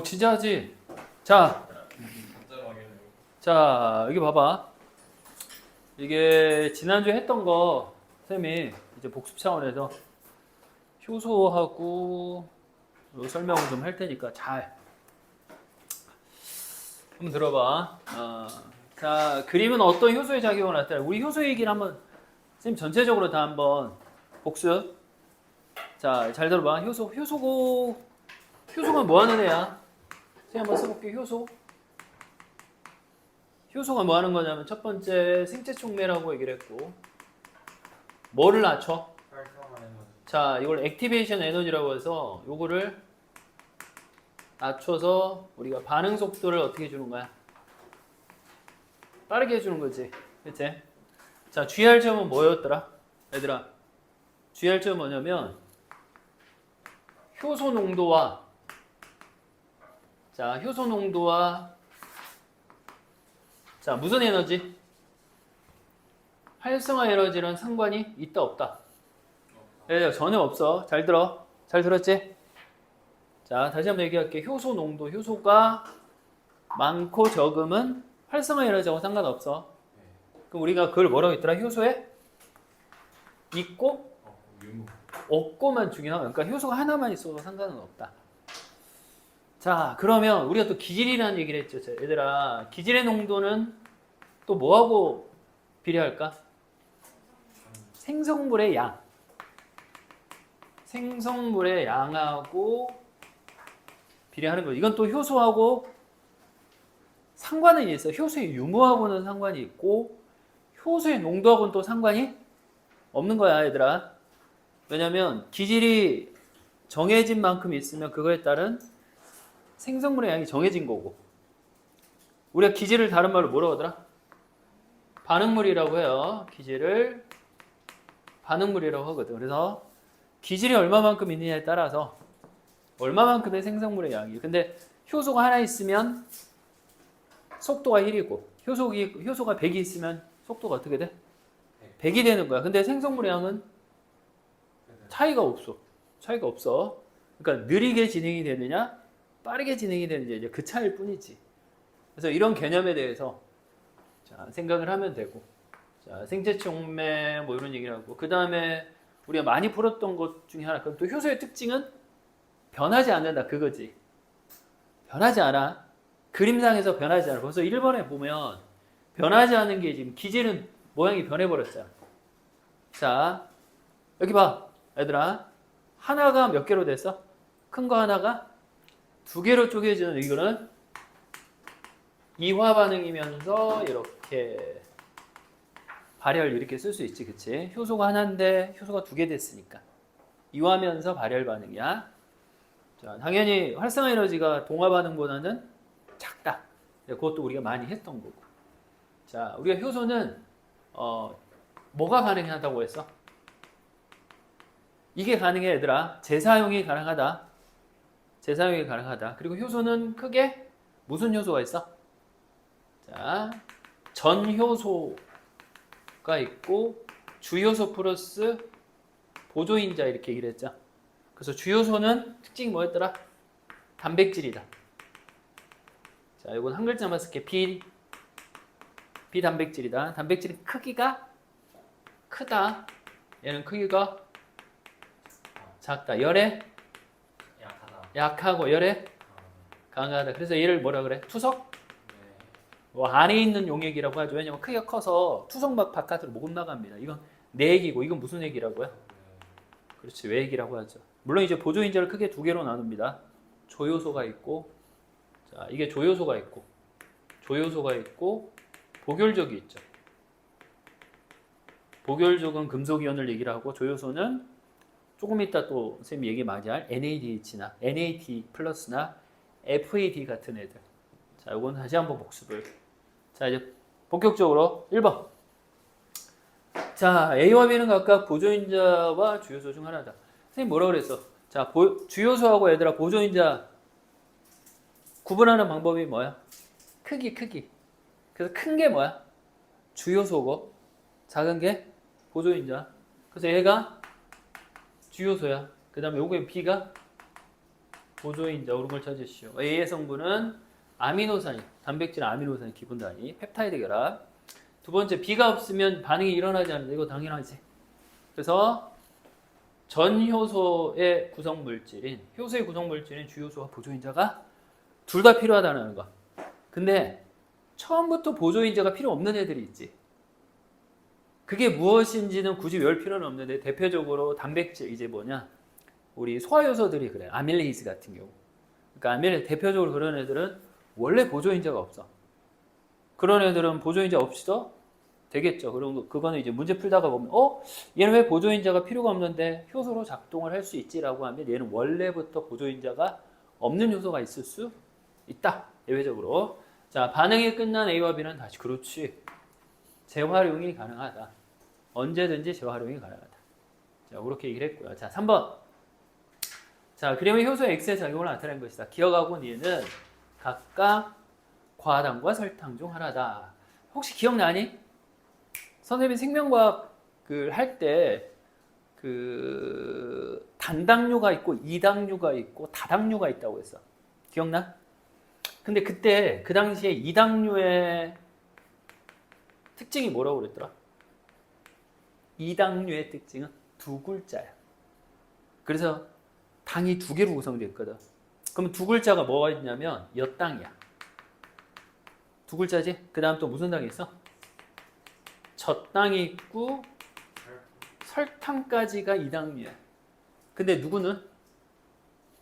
진짜 하지. 자, 자, 여기 봐봐. 이게 지난주에 했던 거 쌤이 이제 복습 차원에서 효소하고 설명을 좀 할 테니까 잘 한번 들어봐. 자, 그림은 어떤 효소의 작용을 나타내? 우리 효소 얘기를 한번 쌤 전체적으로 다 한번 복습. 자, 잘 들어봐. 효소가 뭐 하는 애야? 쌤 한번 써볼게. 효소가 뭐 하는 거냐면 첫 번째 생체 촉매라고 얘기를 했고, 뭐를 낮춰? 자, 이걸 액티베이션 에너지라고 해서 요거를 낮춰서 우리가 반응 속도를 어떻게 주는 거야? 빠르게 해주는 거지. 그치? 자, 주의할 점은 뭐였더라? 얘들아, 주의할 점은 뭐냐면 효소 농도와 자, 무슨 에너지? 활성화 에너지랑 상관이 있다 없다? 전혀 없어. 잘 들어. 잘 들었지? 자, 다시 한번 얘기할게. 효소 농도, 효소가 많고 적음은 활성화 에너지하고 상관없어. 그럼 우리가 그걸 뭐라고 했더라? 효소에 있고 없고만 중요한. 그러니까 효소가 하나만 있어도 상관은 없다. 자, 그러면 우리가 또 기질이라는 얘기를 했죠. 얘들아, 기질의 농도는 또 뭐하고 비례할까? 생성물의 양. 생성물의 양하고 비례하는 거죠. 이건 또 효소하고 상관은 있어. 효소의 유무하고는 상관이 있고 효소의 농도하고는 또 상관이 없는 거야, 얘들아. 왜냐면 기질이 정해진 만큼 있으면 그거에 따른 생성물의 양이 정해진 거고, 우리가 기질을 다른 말로 뭐라고 하더라? 반응물이라고 해요. 기질을 반응물이라고 하거든. 그래서 기질이 얼마만큼 있느냐에 따라서 얼마만큼의 생성물의 양이. 근데 효소가 하나 있으면 속도가 1이고 효소가 100이 있으면 속도가 어떻게 돼? 100이 되는 거야. 근데 생성물의 양은 차이가 없어. 그러니까 느리게 진행이 되느냐 빠르게 진행이 되느냐 이제 그 차이일 뿐이지. 그래서 이런 개념에 대해서 자, 생각을 하면 되고, 자, 생체 촉매 뭐 이런 얘기를 하고, 그 다음에 우리가 많이 풀었던 것 중에 하나, 그럼 또 효소의 특징은 변하지 않는다 그거지. 변하지 않아. 그림상에서 변하지 않아. 벌써 1번에 보면 변하지 않은 게 지금 기질은 모양이 변해버렸잖아. 자, 여기 봐 얘들아, 하나가 몇 개로 됐어? 큰 거 하나가 2개로 쪼개지는 이거는 이화 반응이면서 이렇게 발열 이렇게 쓸 수 있지, 그치? 효소가 하나인데 효소가 2개 됐으니까 이화면서 발열 반응이야. 자, 당연히 활성화 에너지가 동화 반응보다는 작다. 그것도 우리가 많이 했던 거고. 자, 우리가 효소는 뭐가 가능하다고 했어? 이게 가능해, 얘들아. 재사용이 가능하다. 그리고 효소는 크게 무슨 효소가 있어? 자, 전효소가 있고 주효소 플러스 보조인자 이렇게 얘기를 했죠. 그래서 주효소는 특징이 뭐였더라? 단백질이다. 자, 이건 한 글자만 쓸게. 비단백질이다. 단백질은 크기가 크다. 얘는 크기가 작다. 열에 약하고 열에 강하다. 그래서 얘를 뭐라 그래? 투석? 뭐 안에 있는 용액이라고 하죠. 왜냐면 크기가 커서 투석막 바깥으로 못 나갑니다. 이건 내액이고 이건 무슨 액이라고요? 그렇지, 외액이라고 하죠. 물론 이제 보조인자를 크게 2개로 나눕니다. 조효소가 있고, 자, 이게 조효소가 있고 복열족이 있죠. 복열족은 금속이온을 얘기를 하고, 조효소는 조금 이따 또 선생님이 얘기 많이 할 NADH나 NAD 플러스나 FAD 같은 애들. 자, 이건 다시 한번 복습을. 자, 이제 본격적으로 1번. 자, A와 B는 각각 보조인자와 주요소 중 하나다. 선생님 뭐라 그랬어? 자, 주요소하고 얘들아 보조인자 구분하는 방법이 뭐야? 크기. 그래서 큰 게 뭐야? 주요소고 작은 게 보조인자. 그래서 얘가 주요소야. 그 다음에 요거의 B가 보조인자 오른 걸 찾으시오. A의 성분은 아미노산이, 단백질 아미노산이 기본 단위, 펩타이드 결합. 두 번째, B가 없으면 반응이 일어나지 않는다. 이거 당연하지. 그래서 전 효소의 구성 물질인, 효소의 구성 물질인 주효소와 보조인자가 둘 다 필요하다는 거. 근데 처음부터 보조인자가 필요 없는 애들이 있지. 그게 무엇인지는 굳이 외울 필요는 없는데 대표적으로 단백질 이제 뭐냐? 우리 소화효소들이 그래. 아밀레이즈 같은 경우. 그러니까 대표적으로 그런 애들은 원래 보조인자가 없어. 그런 애들은 보조인자 없이도 되겠죠. 그럼 그거는 이제 문제 풀다가 보면 얘는 왜 보조인자가 필요가 없는데 효소로 작동을 할 수 있지라고 하면 얘는 원래부터 보조인자가 없는 효소가 있을 수 있다. 예외적으로. 자, 반응이 끝난 A와 B는 다시 그렇지. 재활용이 가능하다. 언제든지 재활용이 가능하다. 자, 그렇게 얘기를 했고요. 자, 3번. 자, 그러면 효소 X의 작용을 나타낸 것이다. 기억하고 얘는 각각 과당과 설탕 중 하나다. 혹시 기억나니? 선생님이 생명과학을 할 때 그 단당류가 있고 이당류가 있고 다당류가 있다고 했어. 기억나? 근데 그때 그 당시에 이당류의 특징이 뭐라고 그랬더라? 이당류의 특징은 두 글자야. 그래서 당이 두 개로 구성되어 있거든. 그럼 두 글자가 뭐가 있냐면 엿당이야. 두 글자지? 그 다음 또 무슨 당이 있어? 젖당이 있고 설탕까지가 이당류야. 근데 누구는?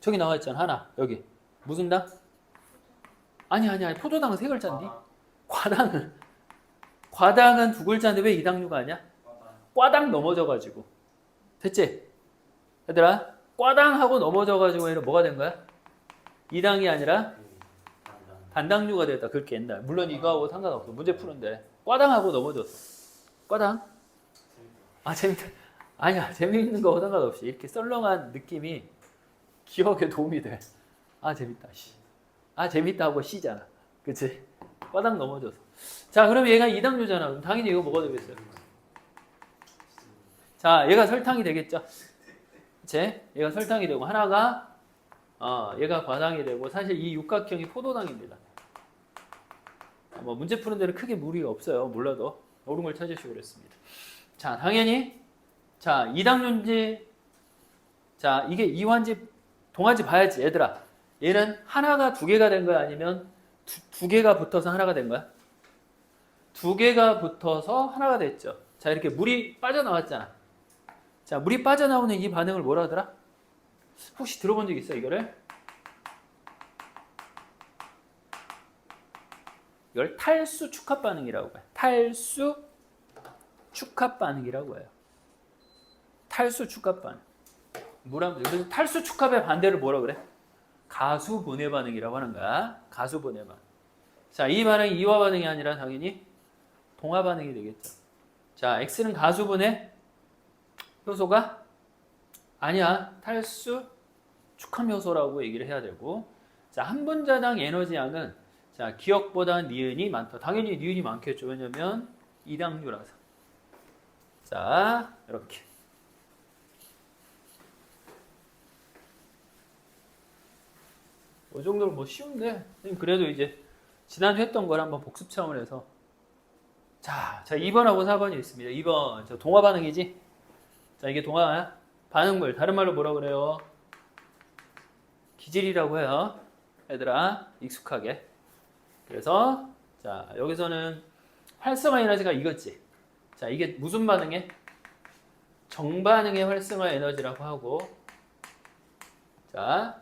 저기 나와 있잖아. 하나. 여기. 무슨 당? 아니. 포도당은 세 글자인데. 과당은 두 글자인데 왜 이당류가 아니야? 과당 넘어져가지고. 됐지? 얘들아, 과당하고 넘어져가지고 얘는 뭐가 된 거야? 이당이 아니라 단당류가 됐다. 그렇게 옛날. 물론 이거하고 상관없어. 문제 푸는데. 과당하고 넘어졌어. 과당? 아, 재밌다. 아니야. 재미있는 거하고 상관없이. 이렇게 썰렁한 느낌이 기억에 도움이 돼. 아, 재밌다. 아, 재밌다 하고 시잖아. 그치? 과당 넘어져서. 자, 그럼 얘가 이당류잖아. 그럼 당연히 이거 뭐가 되겠어요? 자, 얘가 설탕이 되겠죠? 그치? 얘가 설탕이 되고, 하나가, 얘가 과당이 되고, 사실 이 육각형이 포도당입니다. 뭐, 문제 푸는 데는 크게 무리가 없어요. 몰라도. 옳은 걸 찾으시고 그랬습니다. 자, 당연히, 자, 이당류인지, 자, 이게 이화인지 동화인지 봐야지, 얘들아. 얘는 하나가 두 개가 된 거야? 아니면 두 개가 붙어서 하나가 된 거야? 두 개가 붙어서 하나가 됐죠. 자, 이렇게 물이 빠져나왔잖아. 자, 물이 빠져나오는 이 반응을 뭐라 하더라? 혹시 들어본 적 있어, 이거를? 이걸 탈수 축합 반응이라고 해요. 탈수 축합 반응이라고 해요. 탈수 축합 반응. 그래서 탈수 축합의 반대를 뭐라 그래? 가수 분해 반응이라고 하는 거야. 가수 분해 반응. 자, 이 반응이 이화 반응이 아니라 당연히 동화 반응이 되겠죠. 자, X는 가수 분해 효소가 아니야. 탈수 축합 효소라고 얘기를 해야 되고. 자, 한 분자당 에너지 양은 자, 기억보다 니은이 많다. 당연히 니은이 많겠죠. 왜냐면 이당류라서. 자, 이렇게. 이 정도는 뭐 쉬운데, 그래도 이제 지난주 했던 걸 한번 복습 차원에서. 자, 2번하고 4번이 있습니다. 2번, 저 동화 반응이지? 자, 이게 동화 반응물. 다른 말로 뭐라 그래요? 기질이라고 해요. 얘들아, 익숙하게. 그래서, 자, 여기서는 활성화 에너지가 이거지. 자, 이게 무슨 반응에? 정반응의 활성화 에너지라고 하고. 자,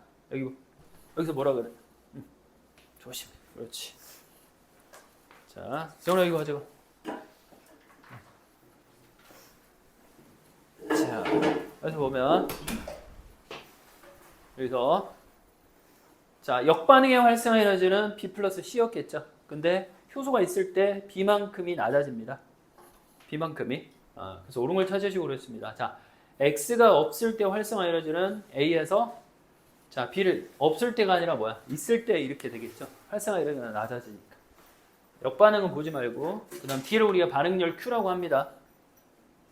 여기서 뭐라 그래? 조심. 그렇지. 자, 정훈아 이거 가져가. 자, 여기서 보면 여기서 자, 역반응의 활성화 에너지는 B 플러스 C였겠죠. 근데 효소가 있을 때 B만큼이 낮아집니다. B만큼이. 그래서 옳은 걸 찾으시고 그랬습니다. 자, X가 없을 때 활성화 에너지는 A에서 자, B를 없을 때가 아니라 뭐야? 있을 때 이렇게 되겠죠. 활성화 에너지가 낮아지니까. 역반응은 보지 말고 그 다음 D를 우리가 반응열 Q라고 합니다.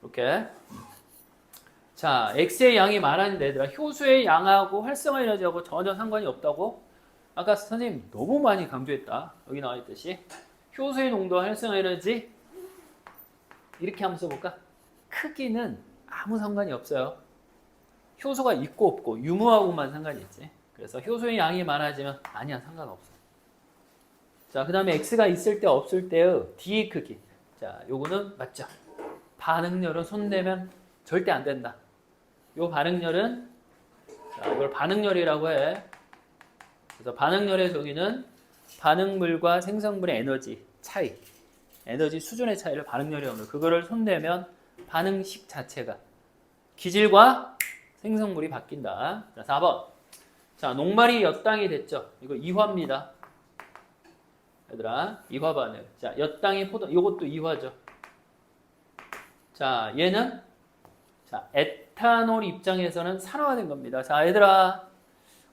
이렇게. 자, X의 양이 많았는데 얘들아 효소의 양하고 활성화 에너지하고 전혀 상관이 없다고? 아까 선생님 너무 많이 강조했다. 여기 나와 있듯이 효소의 농도와 활성화 에너지 이렇게 한번 써볼까? 크기는 아무 상관이 없어요. 효소가 있고 없고 유무하고만 상관이 있지. 그래서 효소의 양이 많아지면 아니야 상관없어. 자, 그 다음에 X가 있을 때 없을 때의 D의 크기. 자, 요거는 맞죠? 반응열은 손대면 절대 안 된다. 요 반응열은 자, 이걸 반응열이라고 해. 그래서 반응열의 정의는 반응물과 생성물의 에너지 차이, 에너지 수준의 차이를 반응열이라고 해요. 그거를 손대면 반응식 자체가 기질과 생성물이 바뀐다. 자, 4번. 자, 녹말이 엿당이 됐죠. 이거 이화입니다. 얘들아, 이화 반응. 자, 엿당이 포도, 이것도 이화죠. 자, 얘는 자, 에탄올 입장에서는 산화된 겁니다. 자, 얘들아,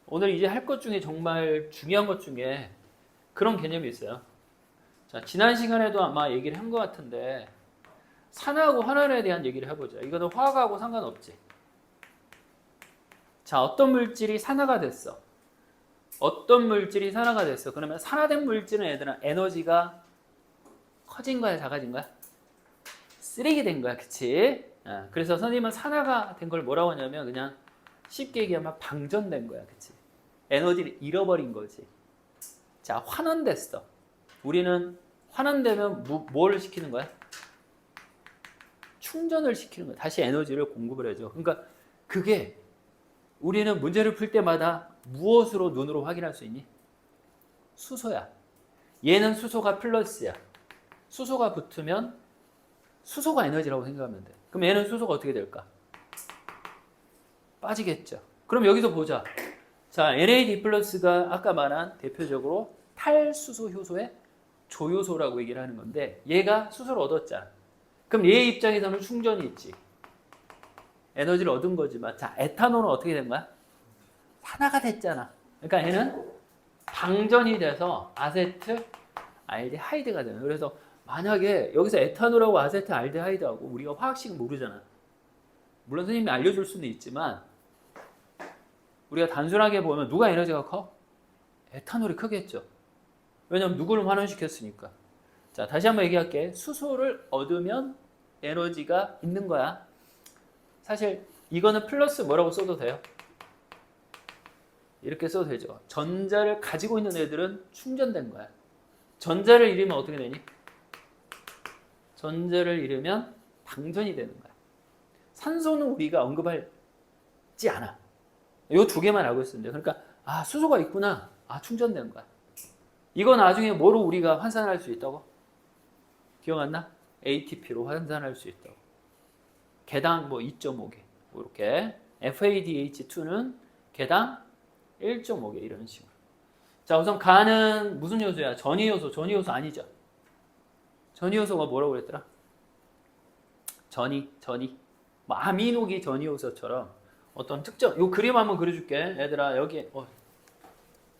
오늘 이제 할 것 중에 정말 중요한 것 중에 그런 개념이 있어요. 자, 지난 시간에도 아마 얘기를 한 것 같은데 산화하고 환원에 대한 얘기를 해보자. 이거는 화학하고 상관없지. 자, 어떤 물질이 산화가 됐어. 어떤 물질이 산화가 됐어. 그러면 산화된 물질은 얘들아 에너지가 커진 거야, 작아진 거야? 쓰레기 된 거야, 그치? 그래서 선생님은 산화가 된 걸 뭐라고 하냐면 그냥 쉽게 얘기하면 방전된 거야, 그치? 에너지를 잃어버린 거지. 자, 환원됐어. 우리는 환원되면 뭘 시키는 거야? 충전을 시키는 거야. 다시 에너지를 공급을 해줘. 그러니까 그게 우리는 문제를 풀 때마다 무엇으로 눈으로 확인할 수 있니? 수소야. 얘는 수소가 플러스야. 수소가 붙으면 수소가 에너지라고 생각하면 돼. 그럼 얘는 수소가 어떻게 될까? 빠지겠죠. 그럼 여기서 보자. 자, NAD 플러스가 아까 말한 대표적으로 탈수소 효소의 조효소라고 얘기를 하는 건데 얘가 수소를 얻었잖아. 그럼 얘 입장에서는 충전이 있지. 에너지를 얻은 거지만 자, 에탄올은 어떻게 된 거야? 산화가 됐잖아. 그러니까 얘는 방전이 돼서 아세트 알데하이드가 되는. 그래서 만약에 여기서 에탄올하고 아세트 알데하이드하고 우리가 화학식은 모르잖아. 물론 선생님이 알려줄 수는 있지만 우리가 단순하게 보면 누가 에너지가 커? 에탄올이 크겠죠. 왜냐면 누구를 환원시켰으니까. 자, 다시 한번 얘기할게. 수소를 얻으면 에너지가 있는 거야. 사실 이거는 플러스 뭐라고 써도 돼요? 이렇게 써도 되죠. 전자를 가지고 있는 애들은 충전된 거야. 전자를 잃으면 어떻게 되니? 전자를 잃으면 방전이 되는 거야. 산소는 우리가 언급하지 않아. 이 두 개만 알고 있으면 돼. 그러니까 아, 수소가 있구나. 아, 충전된 거야. 이거 나중에 뭐로 우리가 환산할 수 있다고? 기억 안 나? ATP로 환산할 수 있다고. 개당 뭐 2.5개. 이렇게. FADH2는 개당 1.5개 이런 식으로. 자, 우선 간은 무슨 요소야? 전이요소. 전이요소 아니죠? 전이요소가 뭐라고 그랬더라? 전이. 뭐 아미노기 전이요소처럼 어떤 특정, 요 그림 한번 그려줄게. 얘들아, 여기,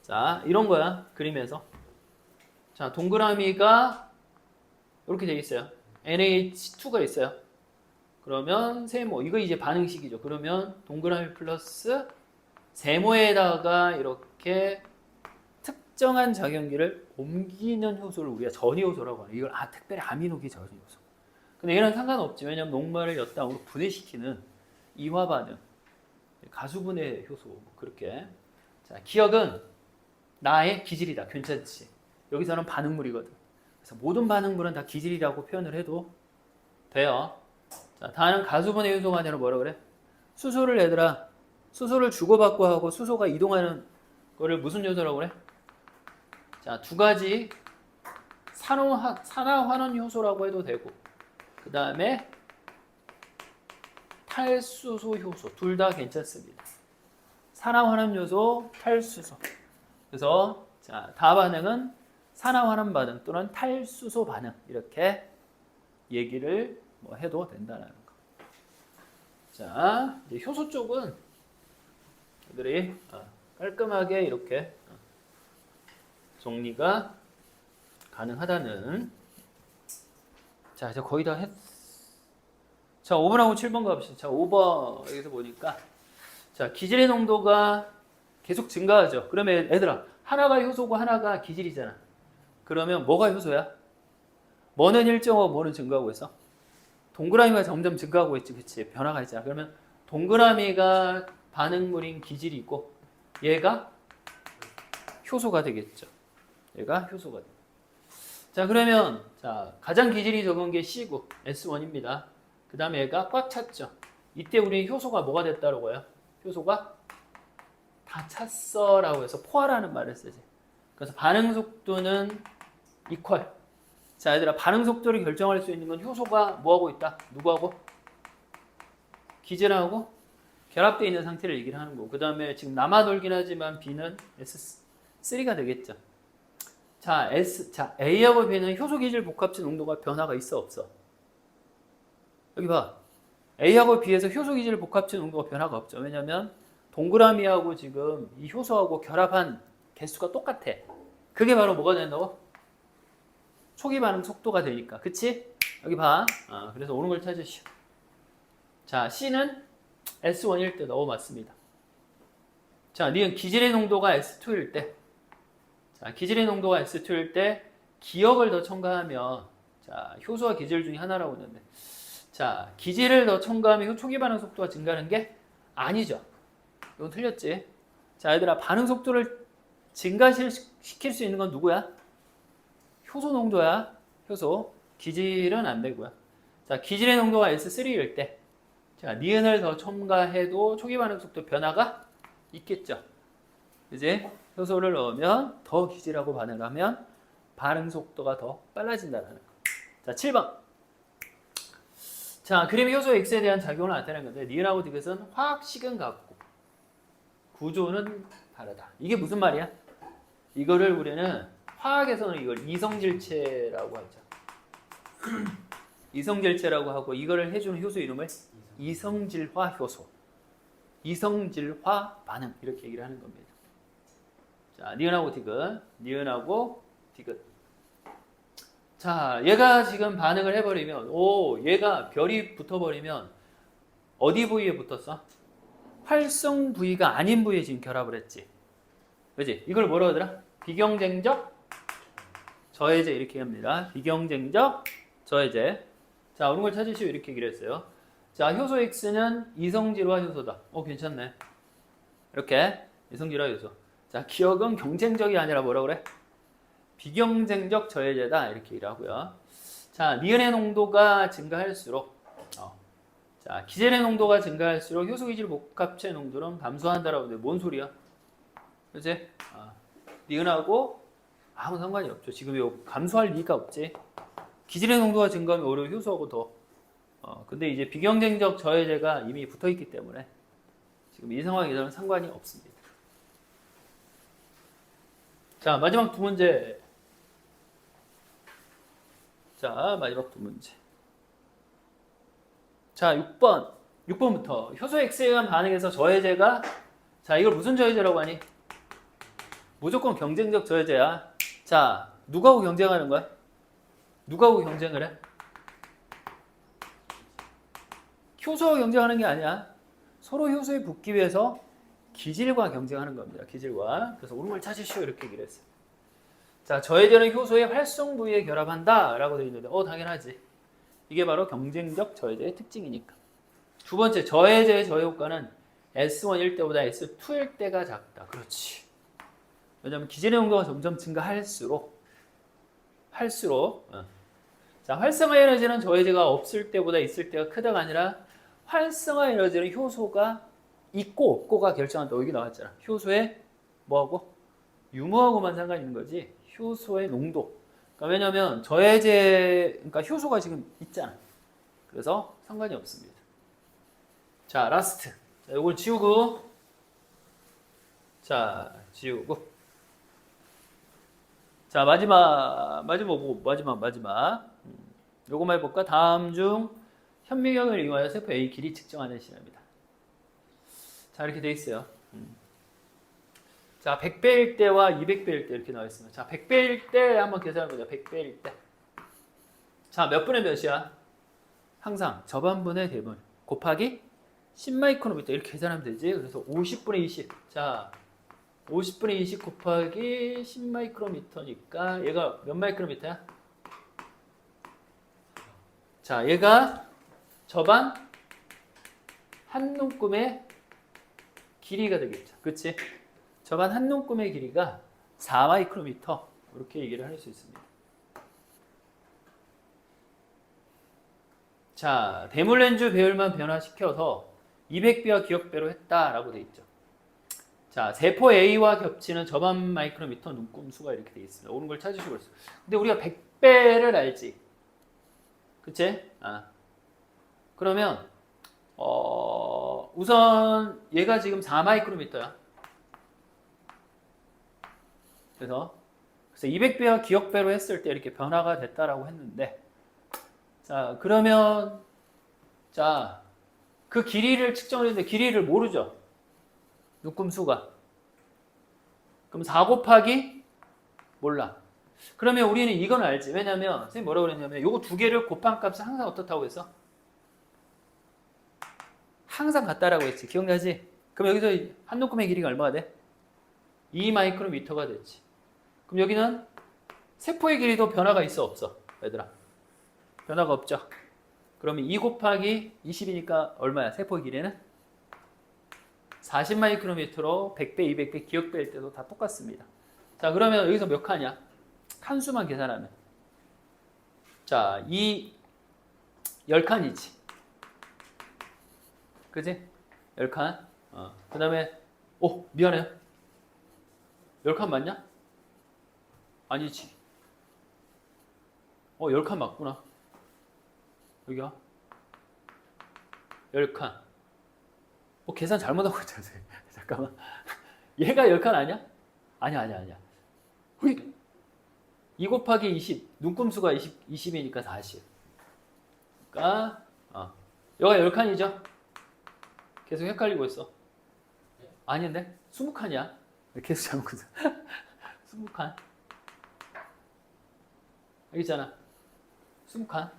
자, 이런 거야. 그림에서. 자, 동그라미가 이렇게 돼 있어요. NH2가 있어요. 그러면 세모, 이거 이제 반응식이죠. 그러면 동그라미 플러스 세모에다가 이렇게 특정한 작용기를 옮기는 효소를 우리가 전이효소라고 하는. 이걸 특별히 아미노기 전이효소. 근데 얘는 상관없지. 왜냐면 녹말을 엿당으로 분해시키는 이화 반응, 가수분해 효소, 그렇게. 자, 기억은 나의 기질이다. 괜찮지? 여기서는 반응물이거든. 그래서 모든 반응물은 다 기질이라고 표현을 해도 돼요. 자, 다는 가수분해 효소가 아니라 뭐라 그래? 수소를 얘들아, 수소를 주고받고 하고 수소가 이동하는 거를 무슨 요소라고 그래? 자, 두 가지 산화환원 효소라고 해도 되고, 그 다음에 탈수소 효소, 둘 다 괜찮습니다. 산화환원 요소, 탈수소. 그래서 자, 다 반응은 산화환원 반응 또는 탈수소 반응, 이렇게 얘기를 뭐 해도 된다는 거. 자, 이제 효소 쪽은 애들이 깔끔하게 이렇게 정리가 가능하다는. 자, 이제 거의 다 자, 5번하고 7번 가봅시다. 자, 5번 여기서 보니까 자, 기질의 농도가 계속 증가하죠. 그러면 얘들아, 하나가 효소고 하나가 기질이잖아. 그러면 뭐가 효소야? 뭐는 일정하고 뭐는 증가하고 있어? 동그라미가 점점 증가하고 있지, 그치? 변화가 있잖아. 그러면 동그라미가 반응물인 기질이 있고 얘가 효소가 되겠죠. 얘가 효소가 돼. 자, 그러면 자, 가장 기질이 적은 게 C고 S1입니다. 그 다음에 얘가 꽉 찼죠. 이때 우리 효소가 뭐가 됐다라고 해요? 효소가 다 찼어 라고 해서 포화라는 말을 쓰지. 그래서 반응 속도는 이퀄. 자, 얘들아, 반응 속도를 결정할 수 있는 건 효소가 뭐하고 있다? 누구하고? 기질하고 결합되어 있는 상태를 얘기를 하는 거고, 그 다음에 지금 남아 돌긴 하지만 B는 S3가 되겠죠. 자, A하고 B는 효소 기질 복합체 농도가 변화가 있어 없어? 여기 봐. A하고 B에서 효소 기질 복합체 농도가 변화가 없죠. 왜냐면 동그라미하고 지금 이 효소하고 결합한 개수가 똑같아. 그게 바로 뭐가 된다고? 초기 반응 속도가 되니까. 그치? 여기 봐. 그래서 옳은 걸 찾으시오. 자, C는 S1일 때 너무 맞습니다. 자, 니은 기질의 농도가 S2일 때. 자, 기질의 농도가 S2일 때 기억을 더 첨가하면, 자, 효소와 기질 중에 하나라고 했는데, 자, 기질을 더 첨가하면 초기 반응 속도가 증가하는 게 아니죠. 이건 틀렸지. 자, 얘들아, 반응 속도를 증가시킬 수 있는 건 누구야? 효소 농도야. 효소. 기질은 안 되고요. 자, 기질의 농도가 S3일 때, 자, 니은을 더 첨가해도 초기 반응 속도 변화가 있겠죠. 이제 효소를 넣으면 더 기질하고 반응하면 반응 속도가 더 빨라진다는 거. 자, 7번. 자, 그림 효소 X에 대한 작용을 나타내는 건데, 니은하고 디귿은 화학식은 같고 구조는 다르다. 이게 무슨 말이야? 이거를 우리는 화학에서는 이걸 이성질체라고 하죠. 이성질체라고 하고, 이거를 해주는 효소 이름을 이성질화 효소, 이성질화 반응, 이렇게 얘기를 하는 겁니다. 자, 니은하고 디귿, 니은하고 디귿. 자, 얘가 지금 반응을 해버리면, 얘가 별이 붙어버리면 어디 부위에 붙었어? 활성 부위가 아닌 부위에 지금 결합을 했지. 그지? 이걸 뭐라고 하더라? 비경쟁적 저해제, 이렇게 합니다. 비경쟁적 저해제. 자, 옳은 걸 찾으시오, 이렇게 얘기를 했어요. 자, 효소 X는 이성질화 효소다. 괜찮네. 이렇게 이성질화 효소. 자, 기억은 경쟁적이 아니라 뭐라 그래? 비경쟁적 저해제다, 이렇게 얘기를 하고요. 자, 니은의 농도가 증가할수록, 자, 기질의 농도가 증가할수록 효소 기질 복합체 농도는 감소한다라고 하는데 뭔 소리야? 그치? 니은하고 아무 상관이 없죠. 지금 이거 감소할 리가 없지. 기질의 농도가 증가하면 오히려 효소하고 더. 근데 이제 비경쟁적 저해제가 이미 붙어 있기 때문에 지금 이 상황에서는 상관이 없습니다. 자, 마지막 두 문제. 자, 마지막 두 문제. 자, 6번부터 효소 X에 의한 반응에서 저해제가, 자, 이걸 무슨 저해제라고 하니? 무조건 경쟁적 저해제야. 자, 누구하고 경쟁하는 거야? 누구하고 경쟁을 해? 효소와 경쟁하는 게 아니야. 서로 효소에 붙기 위해서 기질과 경쟁하는 겁니다. 기질과. 그래서 옳은 걸 찾으시오, 이렇게 얘기를 했어요. 자, 저해제는 효소의 활성 부위에 결합한다 라고 되어 있는데 당연하지. 이게 바로 경쟁적 저해제의 특징이니까. 두 번째, 저해제의 저해 효과는 S1일 때보다 S2일 때가 작다. 그렇지. 왜냐하면 기질의 농도가 점점 증가할수록 자, 활성화 에너지는 저해제가 없을 때보다 있을 때가 크다가 아니라 활성화 에너지는 효소가 있고 없고가 결정한다. 여기 나왔잖아. 효소의 뭐하고? 유무하고만 상관이 있는 거지. 효소의 농도. 그러니까 왜냐면 그러니까 효소가 지금 있잖아. 그래서 상관이 없습니다. 자, 라스트. 자, 이걸 지우고. 자, 지우고. 자, 마지막. 요거만 해볼까? 다음 중 현미경을 이용하여 세포 A 길이 측정하는 실험입니다. 자, 이렇게 돼 있어요. 자, 100배일 때와 200배일 때 이렇게 나와 있습니다. 자, 100배일 때 한번 계산해보자. 100배일 때. 자, 몇 분의 몇이야? 항상 저반분의 대분 곱하기 10마이크로미터 이렇게 계산하면 되지. 그래서 50분의 20. 자, 50분의 20 곱하기 10마이크로미터니까 얘가 몇 마이크로미터야? 자, 얘가 저반 한 눈금의 길이가 되겠죠. 그치? 저반 한 눈금의 길이가 4마이크로미터 이렇게 얘기를 할 수 있습니다. 자, 대물렌즈 배율만 변화시켜서 200배와 기억배로 했다라고 돼 있죠. 자, 세포 A와 겹치는 저반 마이크로미터 눈금 수가 이렇게 돼 있습니다. 옳은 걸 찾으시고 있어요. 근데 우리가 100배를 알지. 그치? 그러면 우선 얘가 지금 4마이크로미터야. 그래서 200배와 기억배로 했을 때 이렇게 변화가 됐다라고 했는데, 자, 그러면 자, 그 길이를 측정을 했는데 길이를 모르죠. 눈금수가. 그럼 4 곱하기 몰라. 그러면 우리는 이건 알지. 왜냐면 선생님 뭐라고 그랬냐면 요거 두 개를 곱한 값은 항상 어떻다고 했어? 항상 같다라고 했지. 기억나지? 그럼 여기서 한 눈금의 길이가 얼마가 돼? 2마이크로미터가 됐지. 그럼 여기는 세포의 길이도 변화가 있어 없어? 얘들아. 변화가 없죠. 그러면 2 곱하기 20이니까 얼마야? 세포의 길이는? 40마이크로미터로 100배, 200배, 기억배일 때도 다 똑같습니다. 자, 그러면 여기서 몇 칸이야? 칸수만 계산하면. 자, 10칸이지. 그지? 10칸. 그 다음에, 미안해. 10칸 맞냐? 아니지. 10칸 맞구나. 여기가. 10칸. 계산 잘못하고 있잖아. 잠깐만. 얘가 10칸 아니야? 아니야. 2 곱하기 20. 눈금수가 20이니까 40. 그러니까, 여기가 10칸이죠? 계속 헷갈리고 있어. 아닌데? 20칸이야. 계속 잘못 했어. 20칸. 여기 있잖아. 20칸.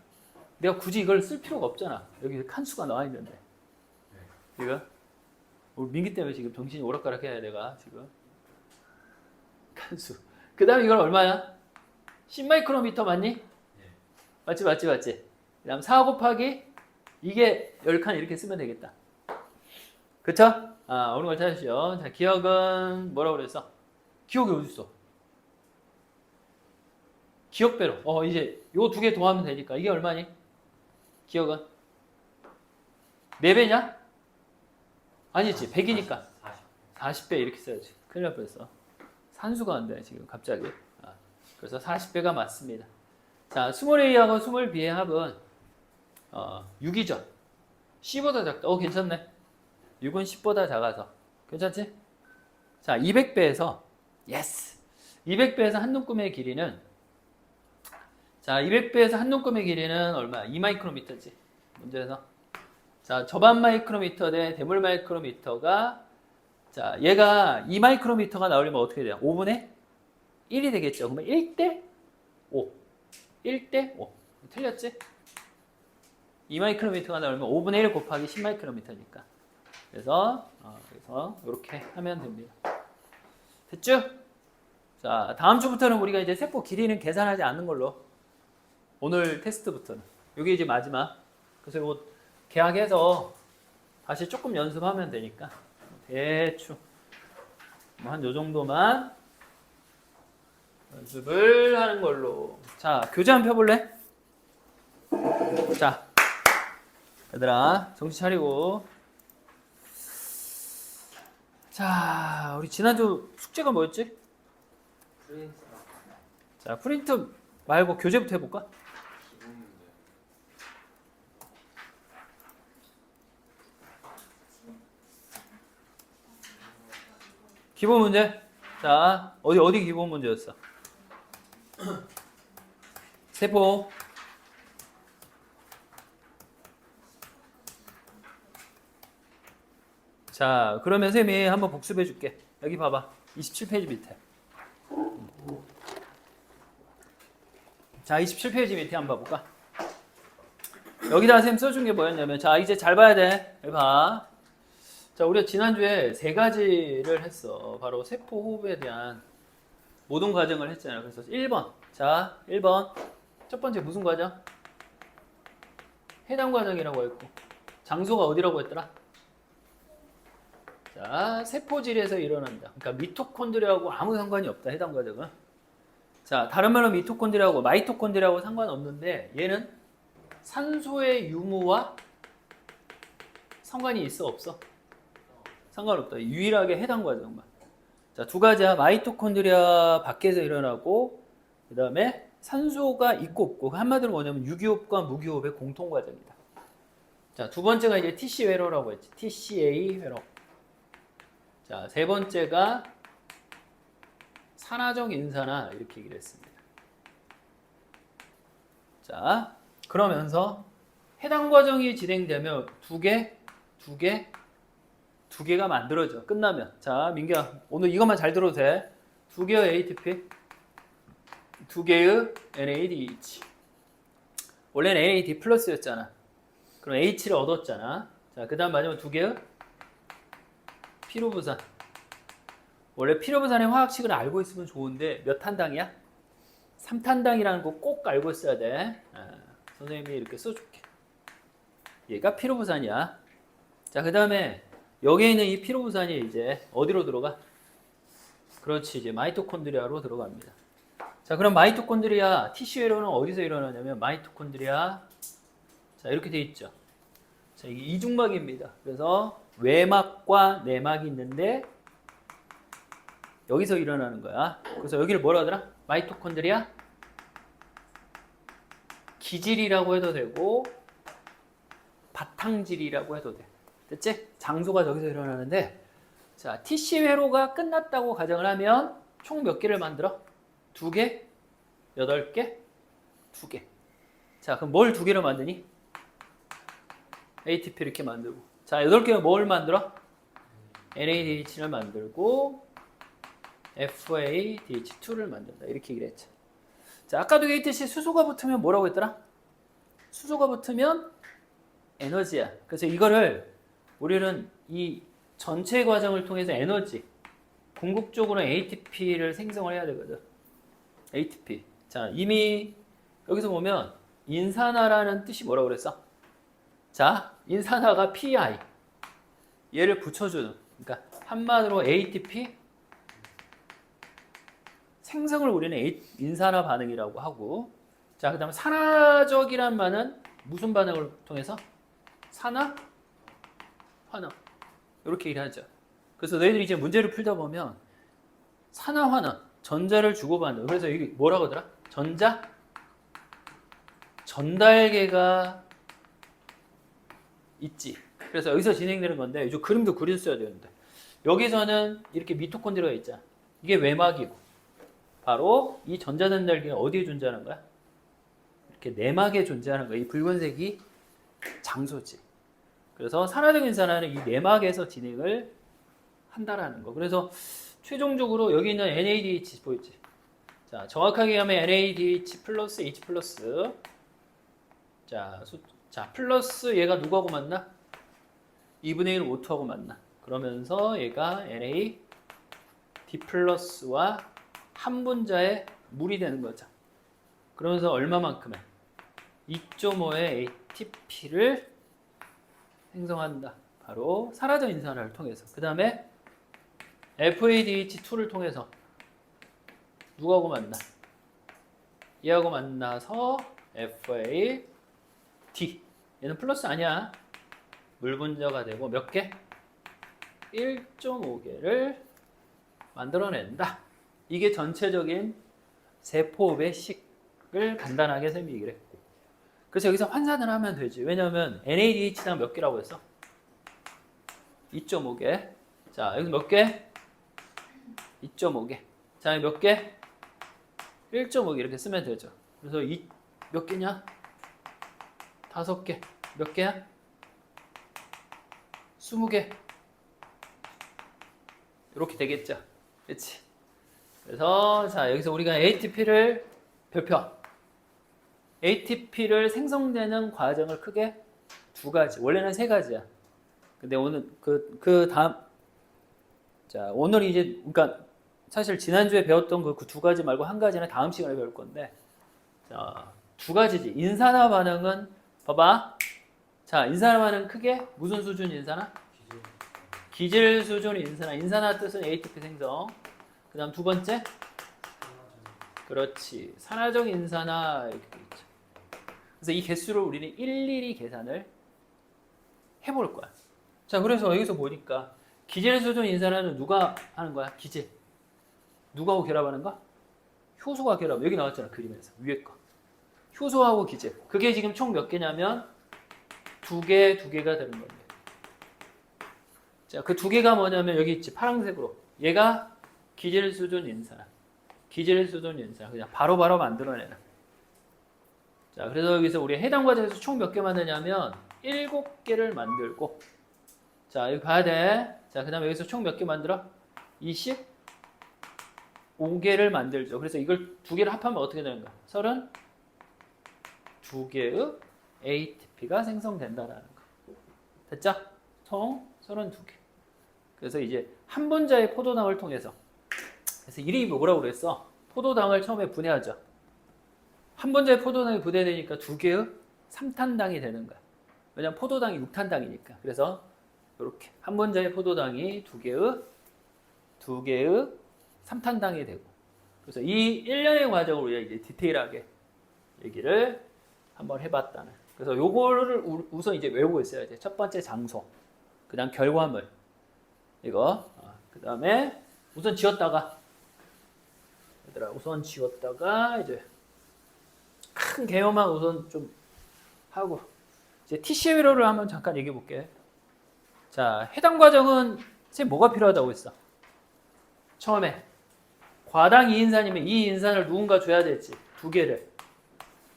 내가 굳이 이걸 쓸 필요가 없잖아. 여기 칸수가 나와 있는데. 이거? 우리 민기 때문에 지금 정신이 오락가락해야 내가 지금. 칸수. 그 다음에 이건 얼마야? 10마이크로미터 맞니? 맞지? 그 다음 4 곱하기 이게 10칸 이렇게 쓰면 되겠다. 그쵸? 오는 걸 찾으시오. 자, 기억은 뭐라고 그랬어? 기억이 어디 있어? 기억배로. 이제 요 두 개 더하면 되니까. 이게 얼마니? 기억은? 4배냐? 아니지. 100이니까. 40배 이렇게 써야지. 큰일 날 뻔했어. 산수가 안 돼, 지금 갑자기. 그래서 40배가 맞습니다. 자, 스몰 A하고 스몰 B의 합은 6이죠. C보다 작다. 괜찮네. 6은 10보다 작아서. 괜찮지? 자, 200배에서 예스. 200배에서 한 눈금의 길이는 자, 200배에서 한 눈금의 길이는 얼마야? 2마이크로미터지. 문제에서. 자, 저반 마이크로미터 대 대물 마이크로미터가 자, 얘가 2마이크로미터가 나오려면 어떻게 돼요? 5분의 1이 되겠죠. 그러면 1대 5. 1대 5. 틀렸지? 2마이크로미터가 나오려면 5분의 1 곱하기 10마이크로미터니까. 그래서 이렇게 하면 됩니다. 됐죠? 자, 다음 주부터는 우리가 이제 세포 길이는 계산하지 않는 걸로. 오늘 테스트부터는. 이게 이제 마지막. 그래서 이거 계약해서 다시 조금 연습하면 되니까. 대충. 한 요 정도만 연습을 하는 걸로. 자, 교재 한번 펴볼래? 자, 얘들아, 정신 차리고. 자, 우리 지난주 숙제가 뭐였지? 자, 프린트 말고 교재부터 해볼까? 기본 문제? 자, 어디 기본 문제였어? 세포. 자, 그러면 쌤이 한번 복습해 줄게. 여기 봐봐. 27페이지 밑에. 자, 27페이지 밑에 한번 봐볼까? 여기다 쌤 써준 게 뭐였냐면, 자, 이제 잘 봐야 돼. 여기 봐. 자, 우리가 지난주에 세 가지를 했어. 바로 세포 호흡에 대한 모든 과정을 했잖아요. 그래서 1번. 자, 1번. 첫 번째 무슨 과정? 해당 과정이라고 했고. 장소가 어디라고 했더라? 자, 세포질에서 일어난다. 그러니까 미토콘드리아하고 아무 상관이 없다. 해당 과정은. 자, 다른 말로 미토콘드리아하고 마이토콘드리아하고 상관없는데 얘는 산소의 유무와 상관이 있어 없어? 상관없다. 유일하게 해당 과정만. 자, 두 가지야. 마이토콘드리아 밖에서 일어나고 그 다음에 산소가 있고 없고 한마디로 뭐냐면 유기호흡과 무기호흡의 공통 과정이다. 자, 두 번째가 이제 TC 회로라고 했지. TCA 회로. 자, 세 번째가 산화적 인산화 이렇게 얘기를 했습니다. 자, 그러면서 해당 과정이 진행되면 두 개가 만들어져. 끝나면. 자, 민규야, 오늘 이것만 잘 들어도 돼. 두 개의 ATP, 두 개의 NADH. 원래는 NAD 플러스였잖아. 그럼 H를 얻었잖아. 자, 그 다음 마지막 두 개의 피로부산. 원래 피로부산의 화학식을 알고 있으면 좋은데 몇 탄당이야? 3탄당이라는 거 꼭 알고 있어야 돼. 선생님이 이렇게 써줄게. 얘가 피로부산이야. 자, 그 다음에 여기에 있는 이 피로부산이 이제 어디로 들어가? 그렇지, 이제 마이토콘드리아로 들어갑니다. 자, 그럼 마이토콘드리아 티슈회로는 어디서 일어나냐면 마이토콘드리아, 자, 이렇게 돼 있죠. 자, 이게 이중막입니다. 그래서 외막과 내막이 있는데 여기서 일어나는 거야. 그래서 여기를 뭐라 하더라? 마이토콘드리아 기질이라고 해도 되고 바탕질이라고 해도 돼. 됐지? 장소가 저기서 일어나는데, 자, TC 회로가 끝났다고 가정을 하면 총 몇 개를 만들어? 2개? 8개? 2개. 자, 그럼 뭘 2개로 만드니? ATP 이렇게 만들고. 자, 8개는 뭘 만들어? NADH를 만들고 FADH2를 만든다. 이렇게 얘기를 했죠. 자, 아까도 얘기했듯이 수소가 붙으면 뭐라고 했더라? 수소가 붙으면 에너지야. 그래서 이거를 우리는 이 전체 과정을 통해서 에너지, 궁극적으로 ATP를 생성을 해야 되거든. ATP. 자, 이미 여기서 보면 인산화라는 뜻이 뭐라고 그랬어? 자, 인산화가 PI. 얘를 붙여주는. 그러니까 한마디로 ATP 생성을 우리는 인산화 반응이라고 하고, 자, 그 다음에 산화적이란 말은 무슨 반응을 통해서? 산화? 환원. 이렇게 얘기를 하죠. 그래서 너희들이 이제 문제를 풀다 보면 산화 환원, 전자를 주고받는. 그래서 이게 뭐라고 하더라? 전자 전달계가 있지. 그래서 여기서 진행되는 건데, 이 그림도 그렸어야 되는데, 여기서는 이렇게 미토콘드리아가 있잖아. 이게 외막이고, 바로 이 전자전달계가 어디에 존재하는 거야? 이렇게 내막에 존재하는 거야. 이 붉은색이 장소지. 그래서 산화적 인산화는 이 내막에서 진행을 한다라는 거. 그래서 최종적으로 여기 있는 NADH 보이지? 자, 정확하게 하면 NADH 플러스 H 플러스. 자, 플러스 얘가 누구하고 만나? 2분의 1 O2하고 만나. 그러면서 얘가 NAD 플러스와 한 분자의 물이 되는 거죠. 그러면서 얼마만큼의? 2.5의 ATP를 생성한다. 바로 산화적 인산화를 통해서. 그 다음에 FADH2를 통해서 누구하고 만나? 얘하고 만나서 FAD. 얘는 플러스 아니야. 물 분자가 되고 몇 개? 1.5개를 만들어낸다. 이게 전체적인 세포의 식을 간단하게 쌤이 얘기를 했고. 그래서 여기서 환산을 하면 되지. 왜냐하면 NADH랑 몇 개라고 했어? 2.5개. 자, 여기 몇 개? 2.5개. 자, 몇 개? 1.5개 이렇게 쓰면 되죠. 그래서 몇 개냐? 5개. 몇 개야? 20개. 이렇게 되겠죠. 그렇지? 그래서 자, 여기서 우리가 ATP를 별표. ATP를 생성되는 과정을 크게 두 가지. 원래는 세 가지야. 근데 오늘 그 다음 자, 오늘 이제 그러니까 사실 지난주에 배웠던 그 두 가지 말고 한 가지는 다음 시간에 배울 건데. 자, 두 가지지. 인산화 반응은 봐봐. 자, 인산화 반응 크게 무슨 수준 인산화? 기질 수준 인산화. 인산화 뜻은 ATP 생성. 그다음 두 번째 그렇지. 산화적 인산화 이렇게 돼 있죠. 그래서 이 개수를 우리는 일일이 계산을 해볼 거야. 자, 그래서 여기서 보니까 기질 수준 인산화는 누가 하는 거야? 기질. 누가하고 결합하는 거? 효소가 결합. 여기 나왔잖아 그림에서 위에 거. 효소하고 기질. 그게 지금 총 몇 개냐면 두 개가 되는 건데. 자, 그 두 개가 뭐냐면 여기 있지 파란색으로. 얘가 기질 수준 인산화. 기질 수준 인산화. 그냥 바로바로 만들어내는. 자, 그래서 여기서 우리 해당 과정에서 총 몇 개 만드냐면 7개를 만들고. 자, 여기 봐야 돼. 자, 그 다음에 여기서 총 몇 개 만들어? 25개를 만들죠. 그래서 이걸 두 개를 합하면 어떻게 되는가? 32개의 ATP가 생성된다라는 거. 됐죠? 총 32개. 그래서 이제 한 분자의 포도당을 통해서 그래서 이름이 뭐라고 그랬어? 포도당을 처음에 분해하죠. 한 분자의 포도당이 분해되니까 두 개의 3탄당이 되는 거야. 왜냐면 포도당이 6탄당이니까. 그래서 이렇게 한 분자의 포도당이 두 개의 3탄당이 되고. 그래서 이 일련의 과정을 우리가 이제 디테일하게 얘기를 한번 해봤다는. 그래서 요거를 우선 이제 외우고 있어야지. 첫 번째 장소, 그다음 결과물, 이거. 그다음에 우선 지웠다가 얘들아 우선 지웠다가 이제 큰 개요만 우선 좀 하고 이제 TC회로를 한번 잠깐 얘기해 볼게. 자, 해당 과정은 선생님 뭐가 필요하다고 했어? 처음에 과당 2인산이면 이 인산을 누군가 줘야 되지. 두 개를.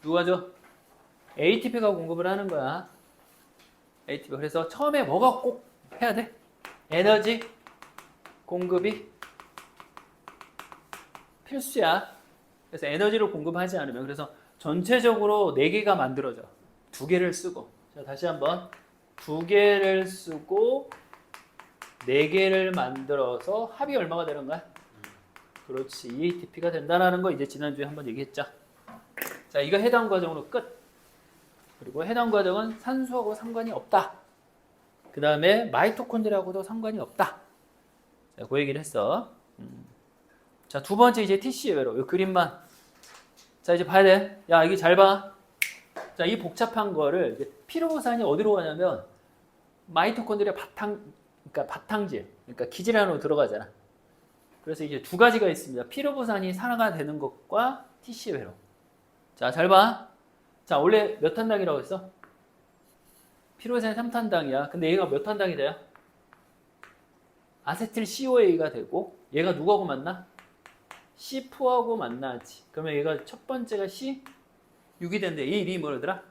누가 줘? ATP가 공급을 하는 거야. ATP. 그래서 처음에 뭐가 꼭 해야 돼? 에너지 공급이 필수야. 그래서 에너지를 공급하지 않으면 그래서 전체적으로 4개가 만들어져. 2개를 쓰고. 자, 다시 한번 2개를 쓰고 4개를 만들어서 합이 얼마가 되는 거야? 그렇지. ATP가 된다는 거 이제 지난주에 한번 얘기했죠. 자, 이거 해당 과정으로 끝. 그리고 해당 과정은 산소하고 상관이 없다. 그 다음에 마이토콘드리아하고도 상관이 없다. 자, 그 얘기를 했어. 자, 두 번째 이제 TC외로. 이 그림만. 자, 이제 봐야 돼. 야, 이게 잘 봐. 자, 이 복잡한 거를 이제 피로부산이 어디로 가냐면 마이토콘드리아 그러니까 바탕질, 그러니까 기질 안으로 들어가잖아. 그래서 이제 두 가지가 있습니다. 피로부산이 산화가 되는 것과 TC회로. 자, 잘 봐. 자, 원래 몇 탄당이라고 했어? 피로부산이 3탄당이야. 근데 얘가 몇 탄당이 돼요? 아세틸 COA가 되고 얘가 누구하고 만나? C4하고 만나지. 그러면 얘가 첫 번째가 C6이 되는데 얘 이름이 뭐라더라?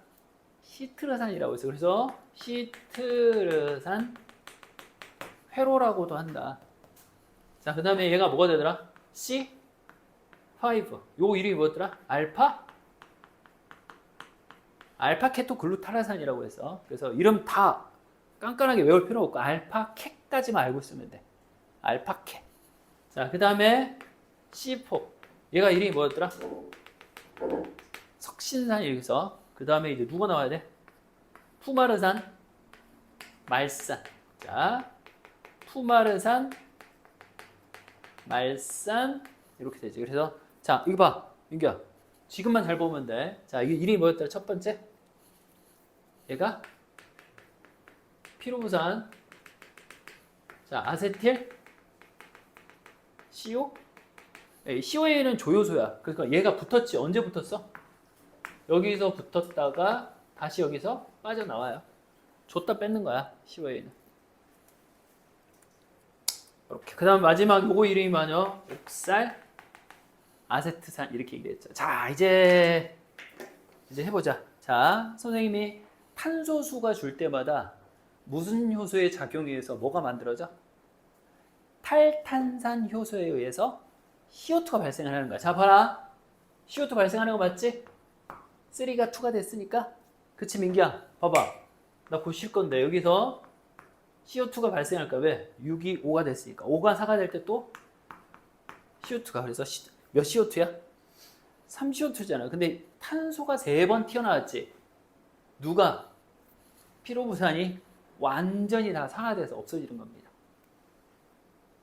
시트르산이라고 했어. 그래서 시트르산 회로라고도 한다. 자, 그 다음에 얘가 뭐가 되더라? C5. 요 이름이 뭐였더라? 알파케토글루타라산이라고 해서. 그래서 이름 다 깐깐하게 외울 필요 없고 알파케까지만 알고 있으면 돼. 알파케. 자, 그 다음에 C4. 얘가 이름이 뭐였더라? 석신산 여기서. 그 다음에 이제 누가 나와야 돼? 푸마르산, 말산. 자, 푸마르산, 말산 이렇게 되지. 그래서 자, 이거 봐, 윤기야. 지금만 잘 보면 돼. 자, 이게 이름이 뭐였더라? 첫 번째. 얘가 피로부산. 자, 아세틸, CO. COA는 조효소야. 그러니까 얘가 붙었지. 언제 붙었어? 여기서 붙었다가 다시 여기서 빠져나와요. 줬다 뺏는 거야. COA는. 이렇게. 그 다음 마지막 요거 이름이 뭐냐? 옥살 아세트산 이렇게 얘기했죠. 자, 이제 해보자. 자, 선생님이 탄소수가 줄 때마다 무슨 효소의 작용에 의해서 뭐가 만들어져? 탈탄산 효소에 의해서 CO2가 발생하는 거야. 자, 봐라. CO2 발생하는 거 맞지? 3가 2가 됐으니까 그치 민기야 봐봐 나 곧 쉴 건데 여기서 CO2가 발생할까 왜? 6이 5가 됐으니까 5가 4가 될 때 또 CO2가 그래서 몇 CO2야? 3CO2잖아. 근데 탄소가 3번 튀어나왔지. 누가? 피로부산이 완전히 다 산화돼서 없어지는 겁니다.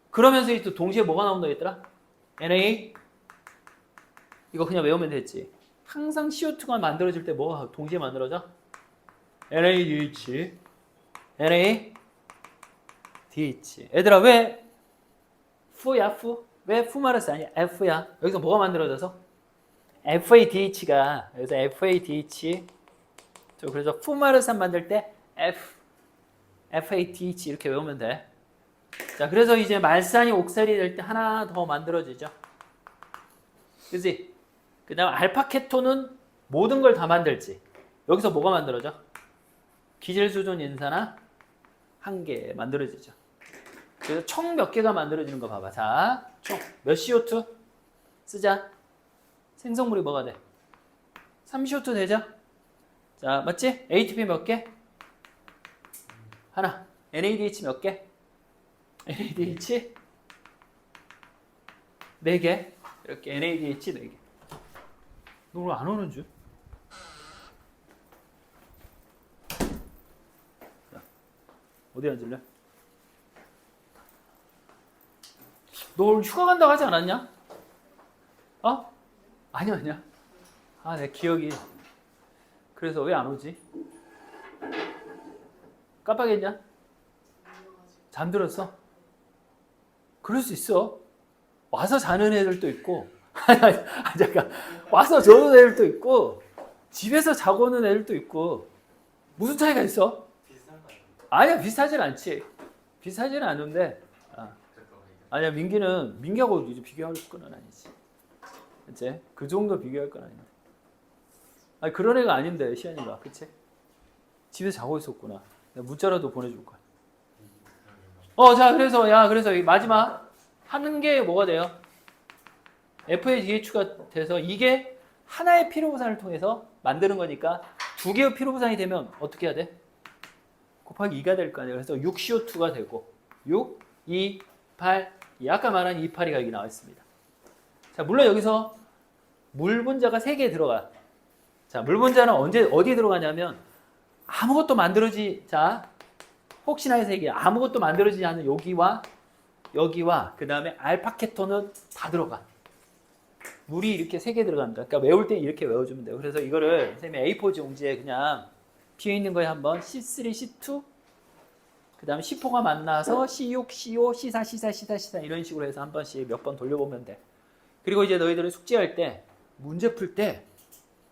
그러면서 또 동시에 뭐가 나온다 했더라? Na 이거 그냥 외우면 됐지. 항상 CO2가 만들어질 때 뭐가 동시에 만들어져? NADH NADH 얘들아 왜 F야 F? 왜 F 마이너스 아니야? F야. 여기서 뭐가 만들어져서? FADH가 여기서 FADH 그래서 F 마이너스 만들 때 FADH 이렇게 외우면 돼. 자 그래서 이제 말산이 옥살이 될 때 하나 더 만들어지죠. 그지? 그 다음 알파 케톤은 모든 걸 다 만들지. 여기서 뭐가 만들어져? 기질수존 인산화 한 개 만들어지죠. 그래서 총 몇 개가 만들어지는 거 봐봐. 자, 총 몇 CO2 쓰자. 생성물이 뭐가 돼? 3CO2 되죠? 자, 맞지? ATP 몇 개? 하나. NADH 몇 개? NADH 4개. 이렇게 NADH 4개. 너 오늘 안 오는 줄? 자, 어디 앉을래? 너 오늘 휴가 간다고 하지 않았냐? 어? 아니야. 아, 내 기억이. 그래서 왜 안 오지? 깜빡했냐? 잠들었어? 그럴 수 있어. 와서 자는 애들도 있고, 잠깐. 와서 저는 애들도 있고, 집에서 자고 오는 애들도 있고, 무슨 차이가 있어? 아니야, 비슷하진 않지. 비슷하지는 않은데, 아니야, 민기하고 이제 비교할 건 아니지. 그치? 그 정도 비교할 건 아닌데. 아니, 그런 애가 아닌데, 시안이가. 그치? 집에서 자고 있었구나. 내가 문자라도 보내줄 거야. 자, 그래서 이 마지막 하는 게 뭐가 돼요? FADH가 돼서 이게 하나의 피로부산을 통해서 만드는 거니까 두 개의 피로부산이 되면 어떻게 해야 돼? 곱하기 2가 될 거 아니에요. 그래서 6CO2가 되고 6, 2, 8, 아까 말한 2, 8이가 여기 나와 있습니다. 자, 물론 여기서 물 분자가 3개 들어가. 자, 물 분자는 어디에 들어가냐면 아무것도 혹시나 해서 얘기해. 아무것도 만들어지지 않는 여기와 그 다음에 알파 케톤은 다 들어가. 물이 이렇게 3개 들어갑니다. 그러니까 외울 때 이렇게 외워주면 돼요. 그래서 이거를 선생님이 A4 용지에 그냥 비어있는 거에 한번 C3, C2 그 다음에 C4가 만나서 C6, C5, C4, C4, C4, C4 이런 식으로 해서 한 번씩 몇 번 돌려보면 돼. 그리고 이제 너희들은 숙제할 때 문제 풀 때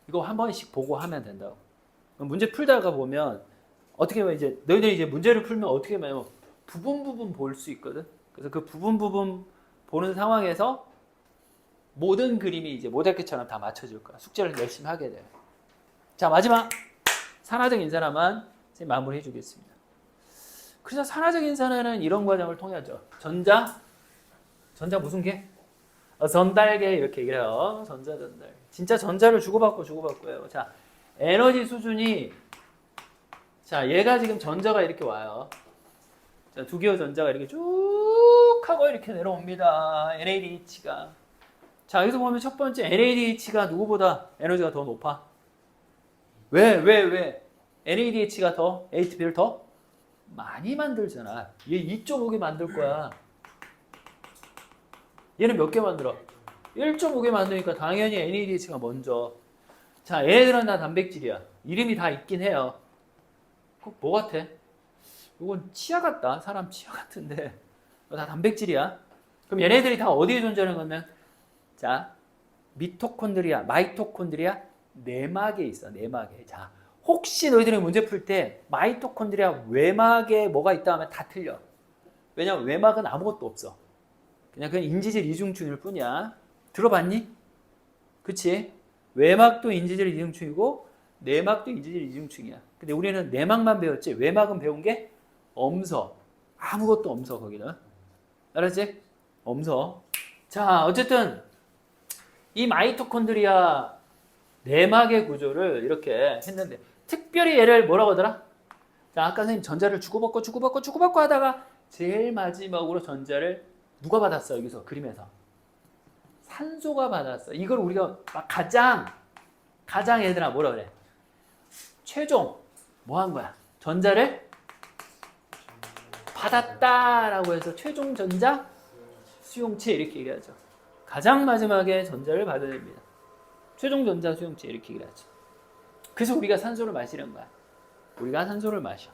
이거 한 번씩 보고 하면 된다고. 문제 풀다가 보면 어떻게 보면 이제 너희들이 이제 문제를 풀면 어떻게 보면 부분 볼 수 있거든. 그래서 그 부분 보는 상황에서 모든 그림이 이제 모자이크처럼 다 맞춰질 거야. 숙제를 열심히 하게 돼. 자, 마지막 산화적 인산화만 선생님 마무리해 주겠습니다. 그래서 산화적 인산화는 이런 과정을 통하죠. 전자 무슨 계? 전달계 이렇게 얘기를 해요. 전달. 진짜 전자를 주고받고요. 자, 에너지 수준이 자, 얘가 지금 전자가 이렇게 와요. 자, 두 개의 전자가 이렇게 쭉 하고 이렇게 내려옵니다. NADH가. 자, 여기서 보면 첫 번째 NADH가 누구보다 에너지가 더 높아? 왜? NADH가 더 ATP를 더 많이 만들잖아. 얘 2.5개 만들 거야. 얘는 몇 개 만들어? 1.5개 만드니까 당연히 NADH가 먼저. 자, 얘네들은 다 단백질이야. 이름이 다 있긴 해요. 꼭 뭐 같아? 이건 치아 같다. 사람 치아 같은데. 다 단백질이야. 그럼 얘네들이 다 어디에 존재하는 거면? 자, 미토콘드리아, 마이토콘드리아, 내막에 있어. 내막에. 자, 혹시 너희들이 문제 풀 때 마이토콘드리아 외막에 뭐가 있다 하면 다 틀려. 왜냐면 외막은 아무것도 없어. 그냥 인지질 이중충일 뿐이야. 들어봤니? 그치? 외막도 인지질 이중충이고 내막도 인지질 이중충이야. 근데 우리는 내막만 배웠지 외막은 배운 게 엄서. 아무것도 엄서 거기는. 알았지? 엄서. 자, 어쨌든 이 마이토콘드리아 내막의 구조를 이렇게 했는데 특별히 얘를 뭐라고 하더라? 자, 아까 선생님 전자를 주고받고 하다가 제일 마지막으로 전자를 누가 받았어? 여기서 그림에서 산소가 받았어. 이걸 우리가 막 가장 얘들아 뭐라 그래? 최종 뭐 한 거야? 전자를 받았다라고 해서 최종 전자 수용체 이렇게 얘기하죠. 가장 마지막에 전자를 받아야 됩니다. 최종 전자 수용체 이렇게 얘기하죠. 그래서 우리가 산소를 마시는 거야. 우리가 산소를 마셔.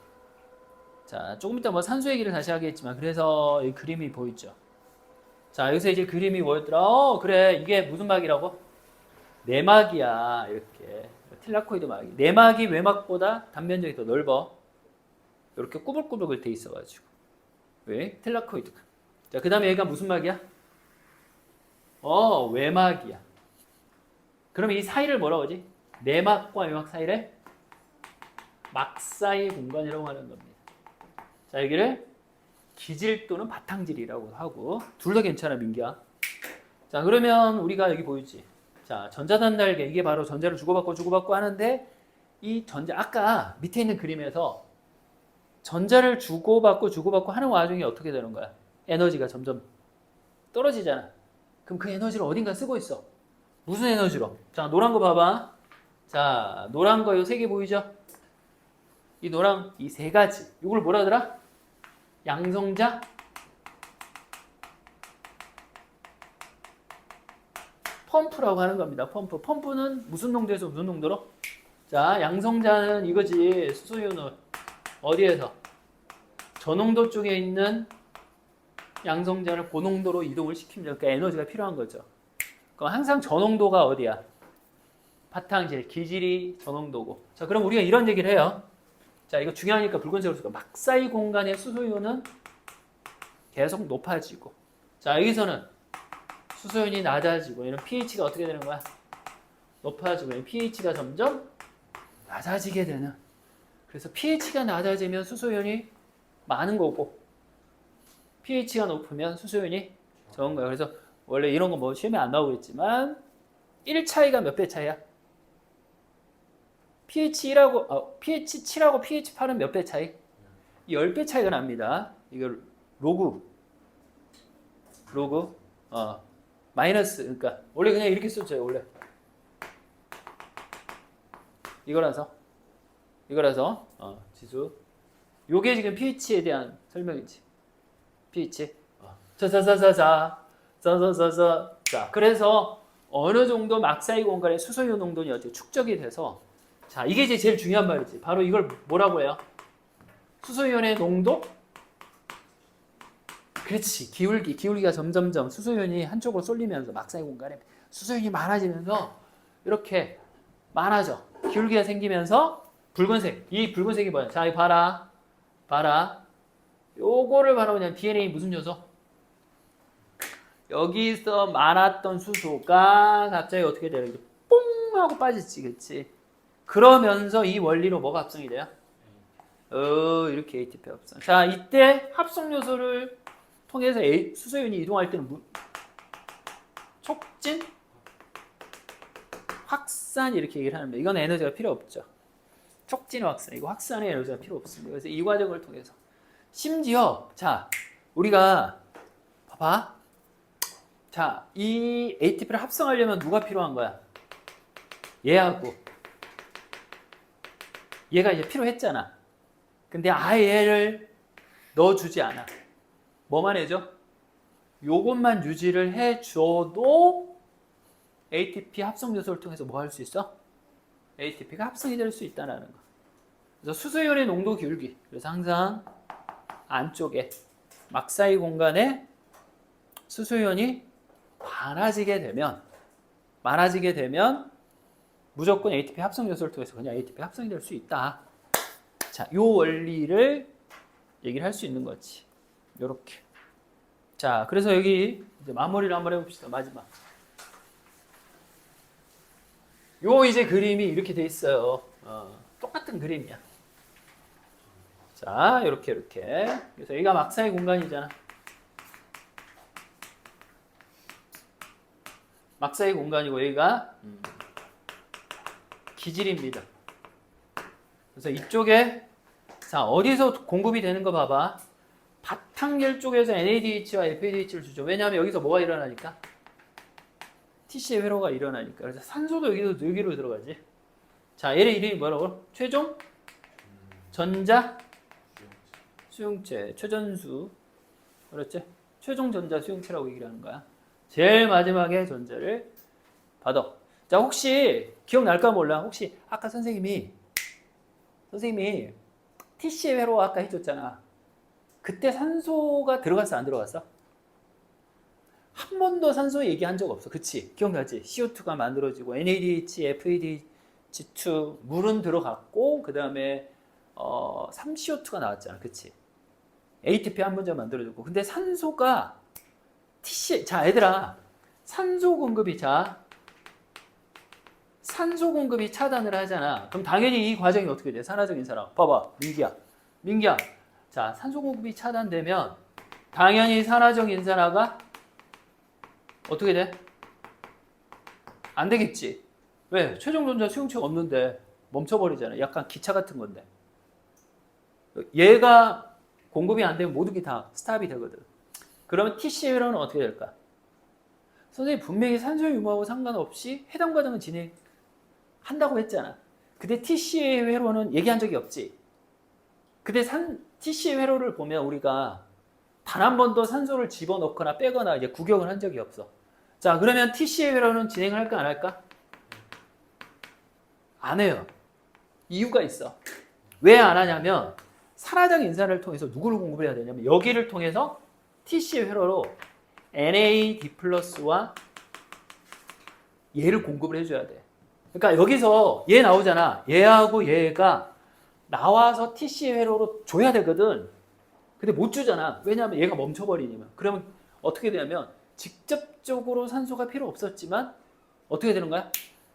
자, 조금 이따 뭐 산소 얘기를 다시 하겠지만 그래서 이 그림이 보이죠. 자, 여기서 이제 그림이 뭐였더라? 그래, 이게 무슨 막이라고? 내막이야. 이렇게 틸라코이드 막이. 내막이 외막보다 단면적이 더 넓어. 이렇게 꾸불꾸불 돼 있어가지고. 왜? 틸라코이드가. 자, 그 다음에 얘가 무슨 막이야? 외막이야. 그럼 이 사이를 뭐라고 하지? 내막과 외막 사이를 막 사이 공간이라고 하는 겁니다. 자, 여기를 기질 또는 바탕질이라고 하고 둘 다 괜찮아, 민기야. 자, 그러면 우리가 여기 보이지? 자, 전자단달계 이게 바로 전자를 주고받고 하는데 이 전자 아까 밑에 있는 그림에서 전자를 주고받고 하는 와중에 어떻게 되는 거야? 에너지가 점점 떨어지잖아. 그럼 그 에너지를 어딘가 쓰고 있어. 무슨 에너지로? 자, 노란 거 봐봐. 자, 노란 거 이 세 개 보이죠? 이 노란 이 세 가지. 이걸 뭐라 하더라? 양성자 펌프라고 하는 겁니다. 펌프는 무슨 농도에서 무슨 농도로? 자, 양성자는 이거지. 수소이온을 어디에서? 저농도 쪽에 있는 양성자를 고농도로 이동을 시킵니다. 그러니까 에너지가 필요한 거죠. 그럼 항상 저농도가 어디야? 바탕질, 기질이 저농도고. 자, 그럼 우리가 이런 얘기를 해요. 자, 이거 중요하니까 붉은색으로 쓸까? 막사이 공간의 수소이온은 계속 높아지고. 자, 여기서는 수소이온이 낮아지고. 얘는 pH가 어떻게 되는 거야? 높아지고. pH가 점점 낮아지게 되는. 그래서 pH가 낮아지면 수소이온이 많은 거고, pH가 높으면 수소이온이 적은 거예요. 그래서 원래 이런 거 뭐 시험에 안 나오겠지만 1 차이가 몇 배 차이야? pH 7하고 pH 8은 몇 배 차이? 10배 차이가 납니다. 이거 로그 마이너스. 그러니까 원래 그냥 이렇게 썼죠. 원래 이거라서 지수. 요게 지금 pH에 대한 설명이지. pH. 자, 그래서 어느 정도 막사이 공간의 수소이온 농도는 어떻게 축적이 돼서, 자, 이게 이제 제일 중요한 말이지. 바로 이걸 뭐라고 해요? 수소이온의 농도? 그렇지. 기울기가 점점점 수소이온이 한쪽으로 쏠리면서 막사이 공간에 수소이온이 많아지면서 이렇게 많아져. 기울기가 생기면서 붉은색. 이 붉은색이 뭐야? 자, 이거 봐라. 요거를 바로 그냥 DNA 무슨 요소? 여기서 많았던 수소가 갑자기 어떻게 돼요? 뽕 하고 빠지지, 그치? 그러면서 이 원리로 뭐가 합성이 돼요? 이렇게 ATP 합성. 자, 이때 합성 요소를 통해서 수소이온이 이동할 때는 촉진, 확산 이렇게 얘기를 하는데 이건 에너지가 필요 없죠. 촉진, 확산. 이거 확산의 에너지가 필요 없습니다. 그래서 이 과정을 통해서 심지어 자, 우리가 봐봐. 자, 이 ATP를 합성하려면 누가 필요한 거야? 얘하고 얘가 이제 필요했잖아. 근데 아예 얘를 넣어주지 않아. 뭐만 해줘? 요것만 유지를 해줘도 ATP 합성 요소를 통해서 뭐 할 수 있어? ATP가 합성이 될 수 있다는 거. 그래서 수소이온의 농도 기울기. 그래서 항상 안쪽에 막사이 공간에 수소이온이 많아지게 되면 무조건 ATP 합성 요소를 통해서 그냥 ATP 합성이 될 수 있다. 자, 요 원리를 얘기를 할 수 있는 거지. 요렇게. 자, 그래서 여기 이제 마무리를 한번 해봅시다. 마지막. 요 이제 그림이 이렇게 돼 있어요. 똑같은 그림이야. 자, 이렇게. 그래서 여기가 막사의 공간이잖아. 막사의 공간이고 여기가 기질입니다. 그래서 이쪽에 자 어디서 공급이 되는 거 봐봐. 바탕계 쪽에서 NADH와 FADH를 주죠. 왜냐하면 여기서 뭐가 일어나니까? TC의 회로가 일어나니까. 그래서 산소도 여기로 들어가지. 자, 얘의 이름이 뭐라고? 최종 전자 수용체, 최전수. 그렇지? 최종 전자 수용체라고 얘기를 하는 거야. 제일 마지막에 전자를 받아. 자, 혹시 기억날까 몰라? 혹시 아까 선생님이 TC의 회로 아까 해줬잖아. 그때 산소가 들어갔어, 안 들어갔어? 한 번도 산소 얘기한 적 없어. 그치? 기억나지? CO2가 만들어지고 NADH, FADH2 물은 들어갔고 그 다음에 3CO2가 나왔잖아. 그치? ATP 한 번째 만들어졌고. 근데 산소가 TC 자 얘들아 산소 공급이 차단을 하잖아. 그럼 당연히 이 과정이 어떻게 돼? 산화적 인산화. 봐봐. 민기야. 자 산소 공급이 차단되면 당연히 산화적 인산화가 어떻게 돼? 안 되겠지. 왜? 최종 전자 수용체가 없는데 멈춰버리잖아. 약간 기차 같은 건데. 얘가 공급이 안 되면 모든 게 다 스탑이 되거든. 그러면 TC의 회로는 어떻게 될까? 선생님 분명히 산소 유무하고 상관없이 해당 과정은 진행한다고 했잖아. 근데 TC의 회로는 얘기한 적이 없지. 근데 TC의 회로를 보면 우리가 단 한 번도 산소를 집어넣거나 빼거나 이제 구경을 한 적이 없어. 자, 그러면 TC의 회로는 진행을 할까 안 할까? 안 해요. 이유가 있어. 왜 안 하냐면 산화적 인산을 통해서 누구를 공급해야 되냐면 여기를 통해서 TC의 회로로 NAD 플러스와 얘를 공급을 해줘야 돼. 그러니까 여기서 얘 나오잖아. 얘하고 얘가 나와서 TC의 회로로 줘야 되거든. 근데 못 주잖아. 왜냐하면 얘가 멈춰버리니까. 그러면 어떻게 되냐면 직접적으로 산소가 필요 없었지만 어떻게 되는 거야?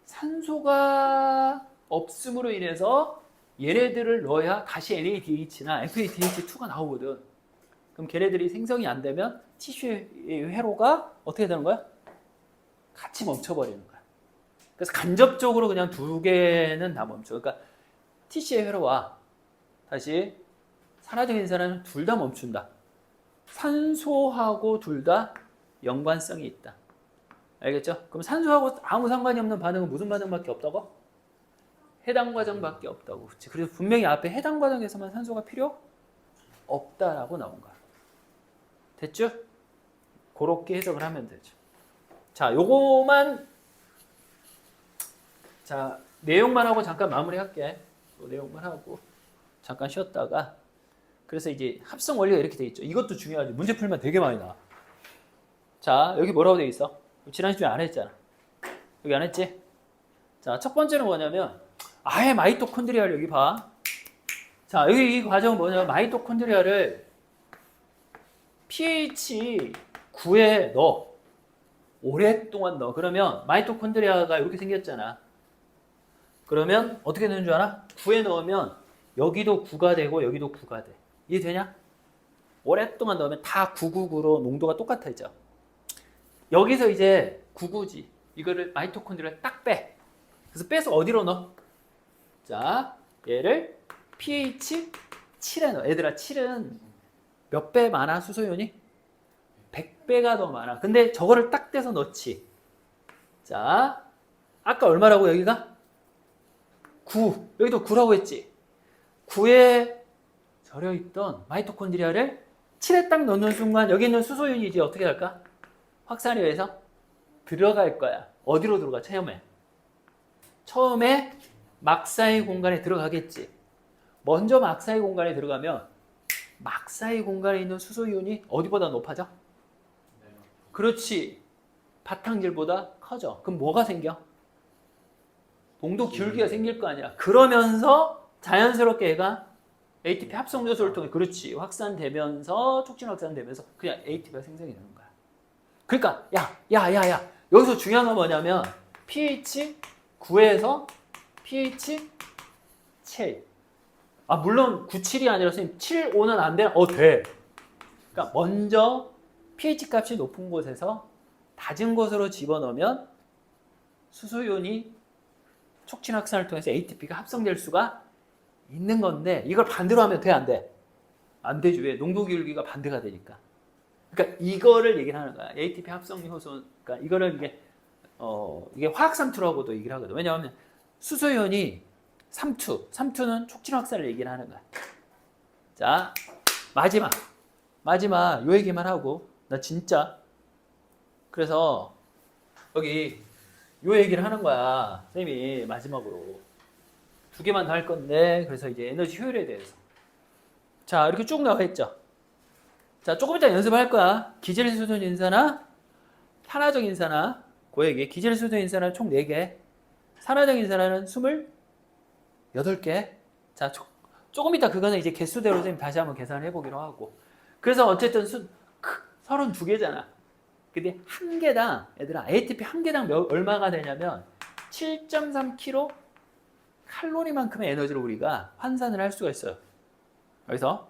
산소가 없음으로 인해서 얘네들을 넣어야 다시 NADH나 FADH2가 나오거든. 그럼 걔네들이 생성이 안 되면 티슈의 회로가 어떻게 되는 거야? 같이 멈춰버리는 거야. 그래서 간접적으로 그냥 두 개는 다 멈춰. 그러니까 TC의 회로와 다시 산화적 인산화는 둘 다 멈춘다. 산소하고 둘 다 연관성이 있다. 알겠죠? 그럼 산소하고 아무 상관이 없는 반응은 무슨 반응밖에 없다고? 해당 과정밖에 없다고. 그치? 그래서 분명히 앞에 해당 과정에서만 산소가 필요 없다라고 나온 거야. 됐죠? 그렇게 해석을 하면 되죠. 자, 요거만 자 내용만 하고 잠깐 마무리할게. 내용만 하고 잠깐 쉬었다가 그래서 이제 합성 원리가 이렇게 돼 있죠. 이것도 중요하지. 문제 풀면 되게 많이 나와. 자, 여기 뭐라고 돼 있어? 지난 시간에 안 했잖아. 여기 안 했지? 자, 첫 번째는 뭐냐면 아예 마이토콘드리아를 여기 봐. 자, 여기 이 과정은 뭐냐면 마이토콘드리아를 pH 9에 넣어. 오랫동안 넣어. 그러면 마이토콘드리아가 이렇게 생겼잖아. 그러면 어떻게 되는 줄 알아? 9에 넣으면 여기도 9가 되고 여기도 9가 돼. 이해되냐? 오랫동안 넣으면 다 999로 농도가 똑같아져. 여기서 이제 99지. 이거를 마이토콘드리아를 딱 빼. 그래서 빼서 어디로 넣어? 자, 얘를 pH 7에 넣어. 얘들아, 7은 몇 배 많아? 수소연이? 100배가 더 많아. 근데 저거를 딱 떼서 넣지. 자, 아까 얼마라고 여기가? 9. 여기도 9라고 했지. 9에 절여있던 마이토콘드리아를 7에 딱 넣는 순간 여기 있는 수소연이 이제 어떻게 할까? 확산이 돼서 들어갈 거야. 어디로 들어가? 처음에 막사이 공간에 들어가겠지. 먼저 막사이 공간에 들어가면 막사이 공간에 있는 수소이온이 어디보다 높아져? 그렇지. 바탕질보다 커져. 그럼 뭐가 생겨? 농도 기울기가 생길 거 아니야. 그러면서 자연스럽게 얘가 ATP 합성 요소를 통해 그렇지. 확산되면서 촉진 확산되면서 그냥 ATP가 생성이 되는 거야. 그러니까 야. 여기서 중요한 건 뭐냐면 pH 9에서 pH 7. 아, 물론 9, 7이 아니라 선생님 7, 5는 안 돼? 돼. 그러니까 먼저 pH 값이 높은 곳에서 낮은 곳으로 집어넣으면 수소이온이 촉진 확산을 통해서 ATP가 합성될 수가 있는 건데 이걸 반대로 하면 돼, 안 돼? 안 되지. 왜? 농도 기울기가 반대가 되니까. 그러니까 이거를 얘기를 하는 거야. ATP 합성 효소. 그러니까 이거를 이게 화학삼투라고도 얘기를 하거든. 왜냐하면 수소이온이 삼투는 촉진 확산을 얘기를 하는 거야. 자, 마지막 요 얘기만 하고 나 진짜 그래서 여기 요 얘기를 하는 거야. 선생님이 마지막으로 2개만 더 할 건데 그래서 이제 에너지 효율에 대해서 자 이렇게 쭉 나와 있죠. 자 조금 이따 연습할 거야. 기질수소 인사나 산화적 인사나 그 얘기. 기질수소 인사는 총 4개, 산화적 인사는 28개. 자 조금 이따 그거는 이제 개수대로 선생님 다시 한번 계산을 해보기로 하고. 그래서 어쨌든 32개잖아. 근데 한 개당 얘들아 ATP 한 개당 얼마가 되냐면 7.3kcal 칼로리만큼의 에너지를 우리가 환산을 할 수가 있어요. 그래서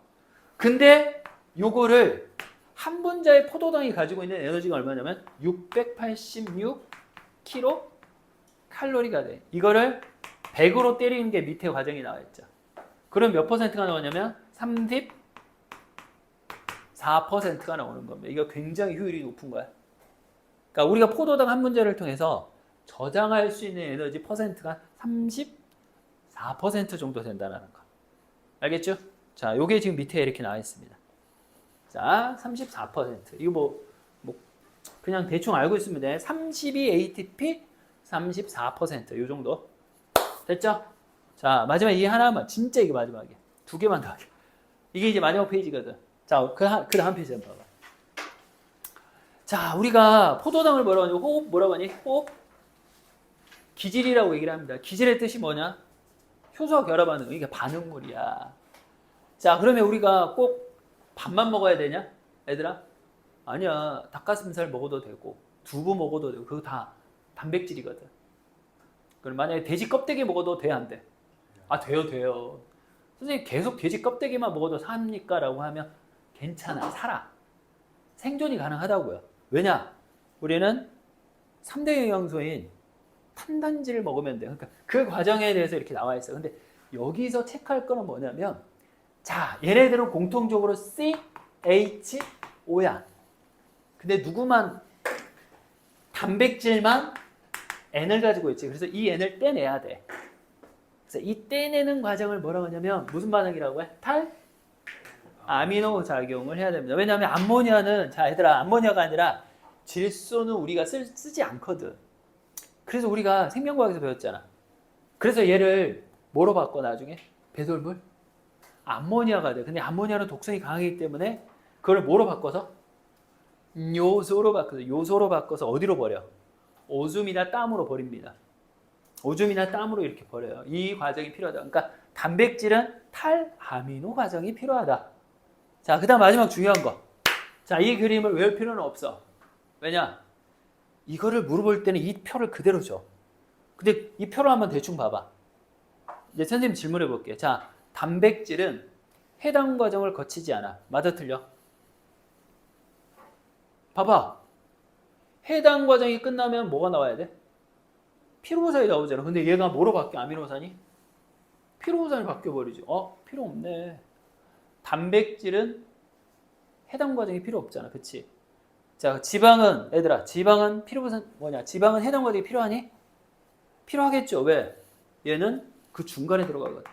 근데 요거를 한 분자의 포도당이 가지고 있는 에너지가 얼마냐면 686kcal 칼로리가 돼. 이거를 100으로 때리는 게 밑에 과정이 나와 있죠. 그럼 몇 퍼센트가 나오냐면 34%가 나오는 겁니다. 이거 굉장히 효율이 높은 거야. 그러니까 우리가 포도당 한 문제를 통해서 저장할 수 있는 에너지 퍼센트가 34% 정도 된다는 거. 알겠죠? 자, 요게 지금 밑에 이렇게 나와 있습니다. 자, 34%. 이거 뭐 그냥 대충 알고 있으면 돼. 32 ATP, 34%. 요 정도. 됐죠? 자, 마지막 이 하나만. 진짜 이게 마지막이야. 2개만 더 하게. 이게 이제 마지막 페이지거든. 자, 그 다음 페이지 한번 봐봐. 자, 우리가 포도당을 뭐라고 하냐? 호흡 뭐라고 하니? 호흡 기질이라고 얘기를 합니다. 기질의 뜻이 뭐냐? 효소와 결합하는 거. 이게 반응물이야. 자, 그러면 우리가 꼭 밥만 먹어야 되냐? 얘들아? 아니야. 닭가슴살 먹어도 되고 두부 먹어도 되고 그거 다 단백질이거든. 그럼 만약에 돼지 껍데기 먹어도 돼, 안 돼? 아, 돼요. 선생님 계속 돼지 껍데기만 먹어도 삽니까? 라고 하면 괜찮아. 살아. 생존이 가능하다고요. 왜냐? 우리는 3대 영양소인 탄단지를 먹으면 돼. 그러니까 그 과정에 대해서 이렇게 나와 있어. 근데 여기서 체크할 거는 뭐냐면 자, 얘네들은 공통적으로 CHO야. 근데 누구만 단백질만 N을 가지고 있지. 그래서 이 N을 떼내야 돼. 그래서 이 떼내는 과정을 뭐라고 하냐면 무슨 반응이라고 해? 아미노 작용을 해야 됩니다. 왜냐하면 암모니아는 자 얘들아 암모니아가 아니라 질소는 우리가 쓰지 않거든. 그래서 우리가 생명과학에서 배웠잖아. 그래서 얘를 뭐로 바꿔 나중에? 배설물? 암모니아가 돼. 근데 암모니아는 독성이 강하기 때문에 그걸 뭐로 바꿔서? 요소로 바꿔서 어디로 버려? 오줌이나 땀으로 버립니다. 오줌이나 땀으로 이렇게 버려요. 이 과정이 필요하다. 그러니까 단백질은 탈아미노 과정이 필요하다. 자, 그 다음 마지막 중요한 거. 자, 이 그림을 외울 필요는 없어. 왜냐? 이거를 물어볼 때는 이 표를 그대로 줘. 근데 이 표를 한번 대충 봐봐. 이제 선생님 질문해 볼게. 자, 단백질은 해당 과정을 거치지 않아. 맞아, 틀려? 봐봐. 해당 과정이 끝나면 뭐가 나와야 돼? 피로산이 나오잖아. 근데 얘가 뭐로 바뀌어? 아미노산이? 피로산이 바뀌어버리지. 필요 없네. 단백질은 해당 과정이 필요 없잖아. 그치? 자, 지방은, 얘들아, 지방은 지방은 해당 과정이 필요하니? 필요하겠죠. 왜? 얘는 그 중간에 들어가거든.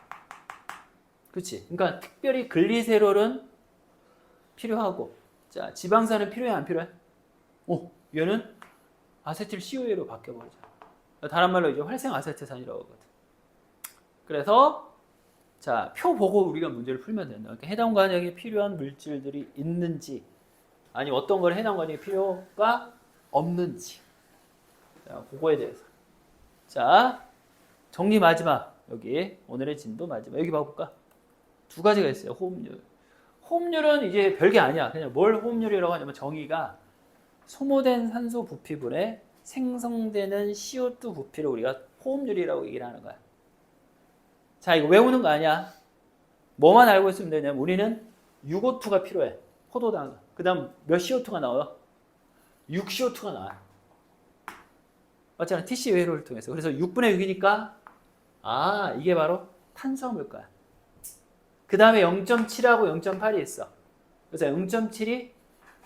그치? 그러니까 특별히 글리세롤은 필요하고, 자, 지방산은 필요해, 안 필요해? 얘는 아세틸 COA로 바뀌어버리잖아. 다른 말로 이제 활성 아세트산이라고 하거든. 그래서 자, 표 보고 우리가 문제를 풀면 된다. 그러니까 해당 과정에 필요한 물질들이 있는지 아니 어떤 걸 해당 과정에 필요가 없는지. 자, 그거에 대해서. 자, 정리 마지막. 여기 오늘의 진도 마지막. 여기 봐볼까? 2가지가 있어요. 호흡률. 호흡률은 이제 별게 아니야. 그냥 뭘 호흡률이라고 하냐면 정의가 소모된 산소 부피분에 생성되는 CO2 부피를 우리가 호흡률이라고 얘기를 하는 거야. 자, 이거 외우는 거 아니야. 뭐만 알고 있으면 되냐면 우리는 6O2가 필요해. 포도당. 그 다음 몇 CO2가 나와요? 6CO2가 나와요. 맞잖아. TC 회로를 통해서. 그래서 6분의 6이니까 아, 이게 바로 탄수화물가야. 그 다음에 0.7하고 0.8이 있어. 그래서 0.7이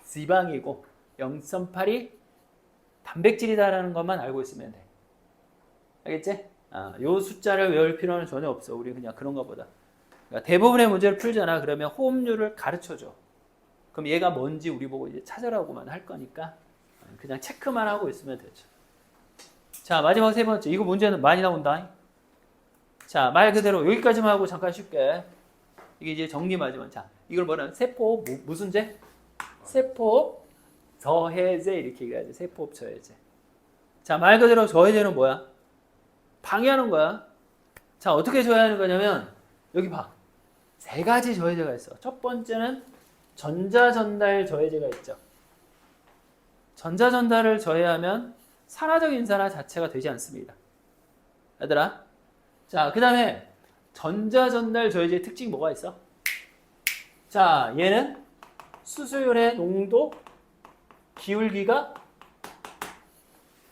지방이고 0.8이 단백질이다라는 것만 알고 있으면 돼. 알겠지? 요 숫자를 외울 필요는 전혀 없어. 우리 그냥 그런가 보다. 그러니까 대부분의 문제를 풀잖아. 그러면 호흡률을 가르쳐줘. 그럼 얘가 뭔지 우리 보고 이제 찾으라고만 할 거니까 그냥 체크만 하고 있으면 되죠. 자, 마지막 세 번째. 이거 문제는 많이 나온다. 자, 말 그대로 여기까지만 하고 잠깐 쉽게. 이게 이제 정리마지막. 자, 이걸 뭐라 세포 무슨 제? 세포 저해제 이렇게 얘기하지. 세포 저해제. 자, 말 그대로 저해제는 뭐야? 방해하는 거야. 자, 어떻게 저해하는 거냐면 여기 봐. 세 가지 저해제가 있어. 첫 번째는 전자전달 저해제가 있죠. 전자전달을 저해하면 산화적 인산화 자체가 되지 않습니다. 얘들아. 자, 그 다음에 전자전달 저해제의 특징이 뭐가 있어? 자, 얘는 수소연의 농도, 기울기가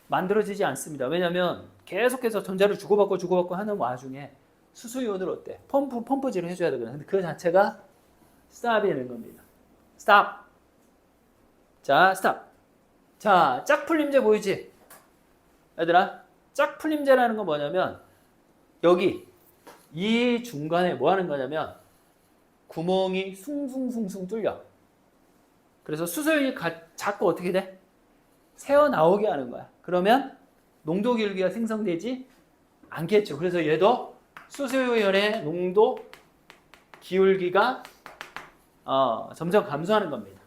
만들어지지 않습니다. 왜냐하면 계속해서 전자를 주고받고 하는 와중에 수소이온을 어때? 펌프질을 해줘야 되거든. 근데 그 자체가 스탑이 되는 겁니다. 스탑. 자, 스탑. 자, 짝풀림제 보이지? 얘들아, 짝풀림제라는 건 뭐냐면 여기 이 중간에 뭐 하는 거냐면 구멍이 숭숭숭숭 뚫려. 그래서 수소연이 자꾸 어떻게 돼? 새어나오게 하는 거야. 그러면 농도 기울기가 생성되지 않겠죠. 그래서 얘도 수소연의 농도 기울기가 점점 감소하는 겁니다.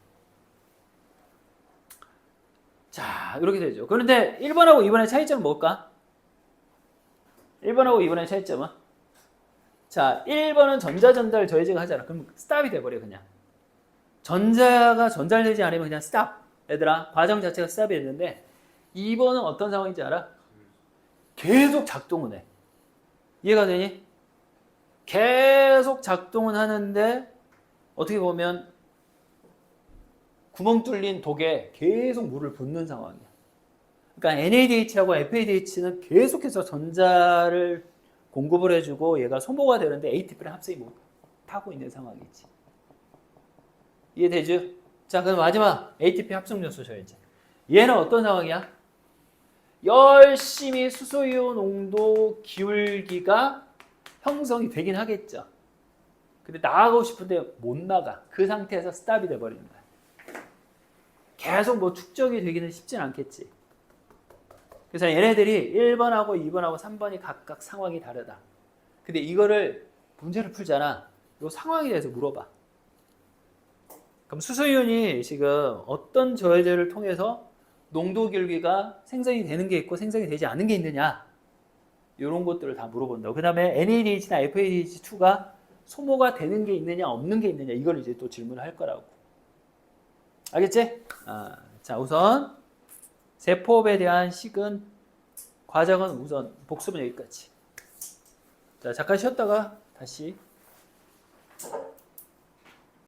자, 이렇게 되죠. 그런데 1번하고 2번의 차이점은 뭘까? 1번하고 2번의 차이점은? 자, 1번은 전자전달 저해제가 하잖아. 그럼 스탑이 돼버려, 그냥. 전자가 전달되지 않으면 그냥 스탑. 얘들아, 과정 자체가 스탑이 됐는데 2번은 어떤 상황인지 알아? 계속 작동은 해. 이해가 되니? 계속 작동은 하는데 어떻게 보면 구멍 뚫린 독에 계속 물을 붓는 상황이야. 그러니까 NADH하고 FADH는 계속해서 전자를 공급을 해주고 얘가 소모가 되는데 ATP를 합성이 못하고 있는 상황이지. 이해되죠? 자, 그럼 마지막 ATP 합성 요소 저해제. 얘는 어떤 상황이야? 열심히 수소이온 농도 기울기가 형성이 되긴 하겠죠. 근데 나가고 싶은데 못 나가. 그 상태에서 스탑이 돼버리는 거야. 계속 뭐 축적이 되기는 쉽진 않겠지. 그래서 얘네들이 1번하고 2번하고 3번이 각각 상황이 다르다. 근데 이거를 문제를 풀잖아. 이 상황에 대해서 물어봐. 그럼 수소이온이 지금 어떤 저해제를 통해서 농도 기울기가 생성이 되는 게 있고 생성이 되지 않는 게 있느냐. 이런 것들을 다 물어본다고. 그 다음에 NADH나 FADH2가 소모가 되는 게 있느냐 없는 게 있느냐 이걸 이제 또 질문을 할 거라고. 알겠지? 자, 우선 세포업에 대한 식은 과정은 우선 복습은 여기까지. 자, 잠깐 쉬었다가 다시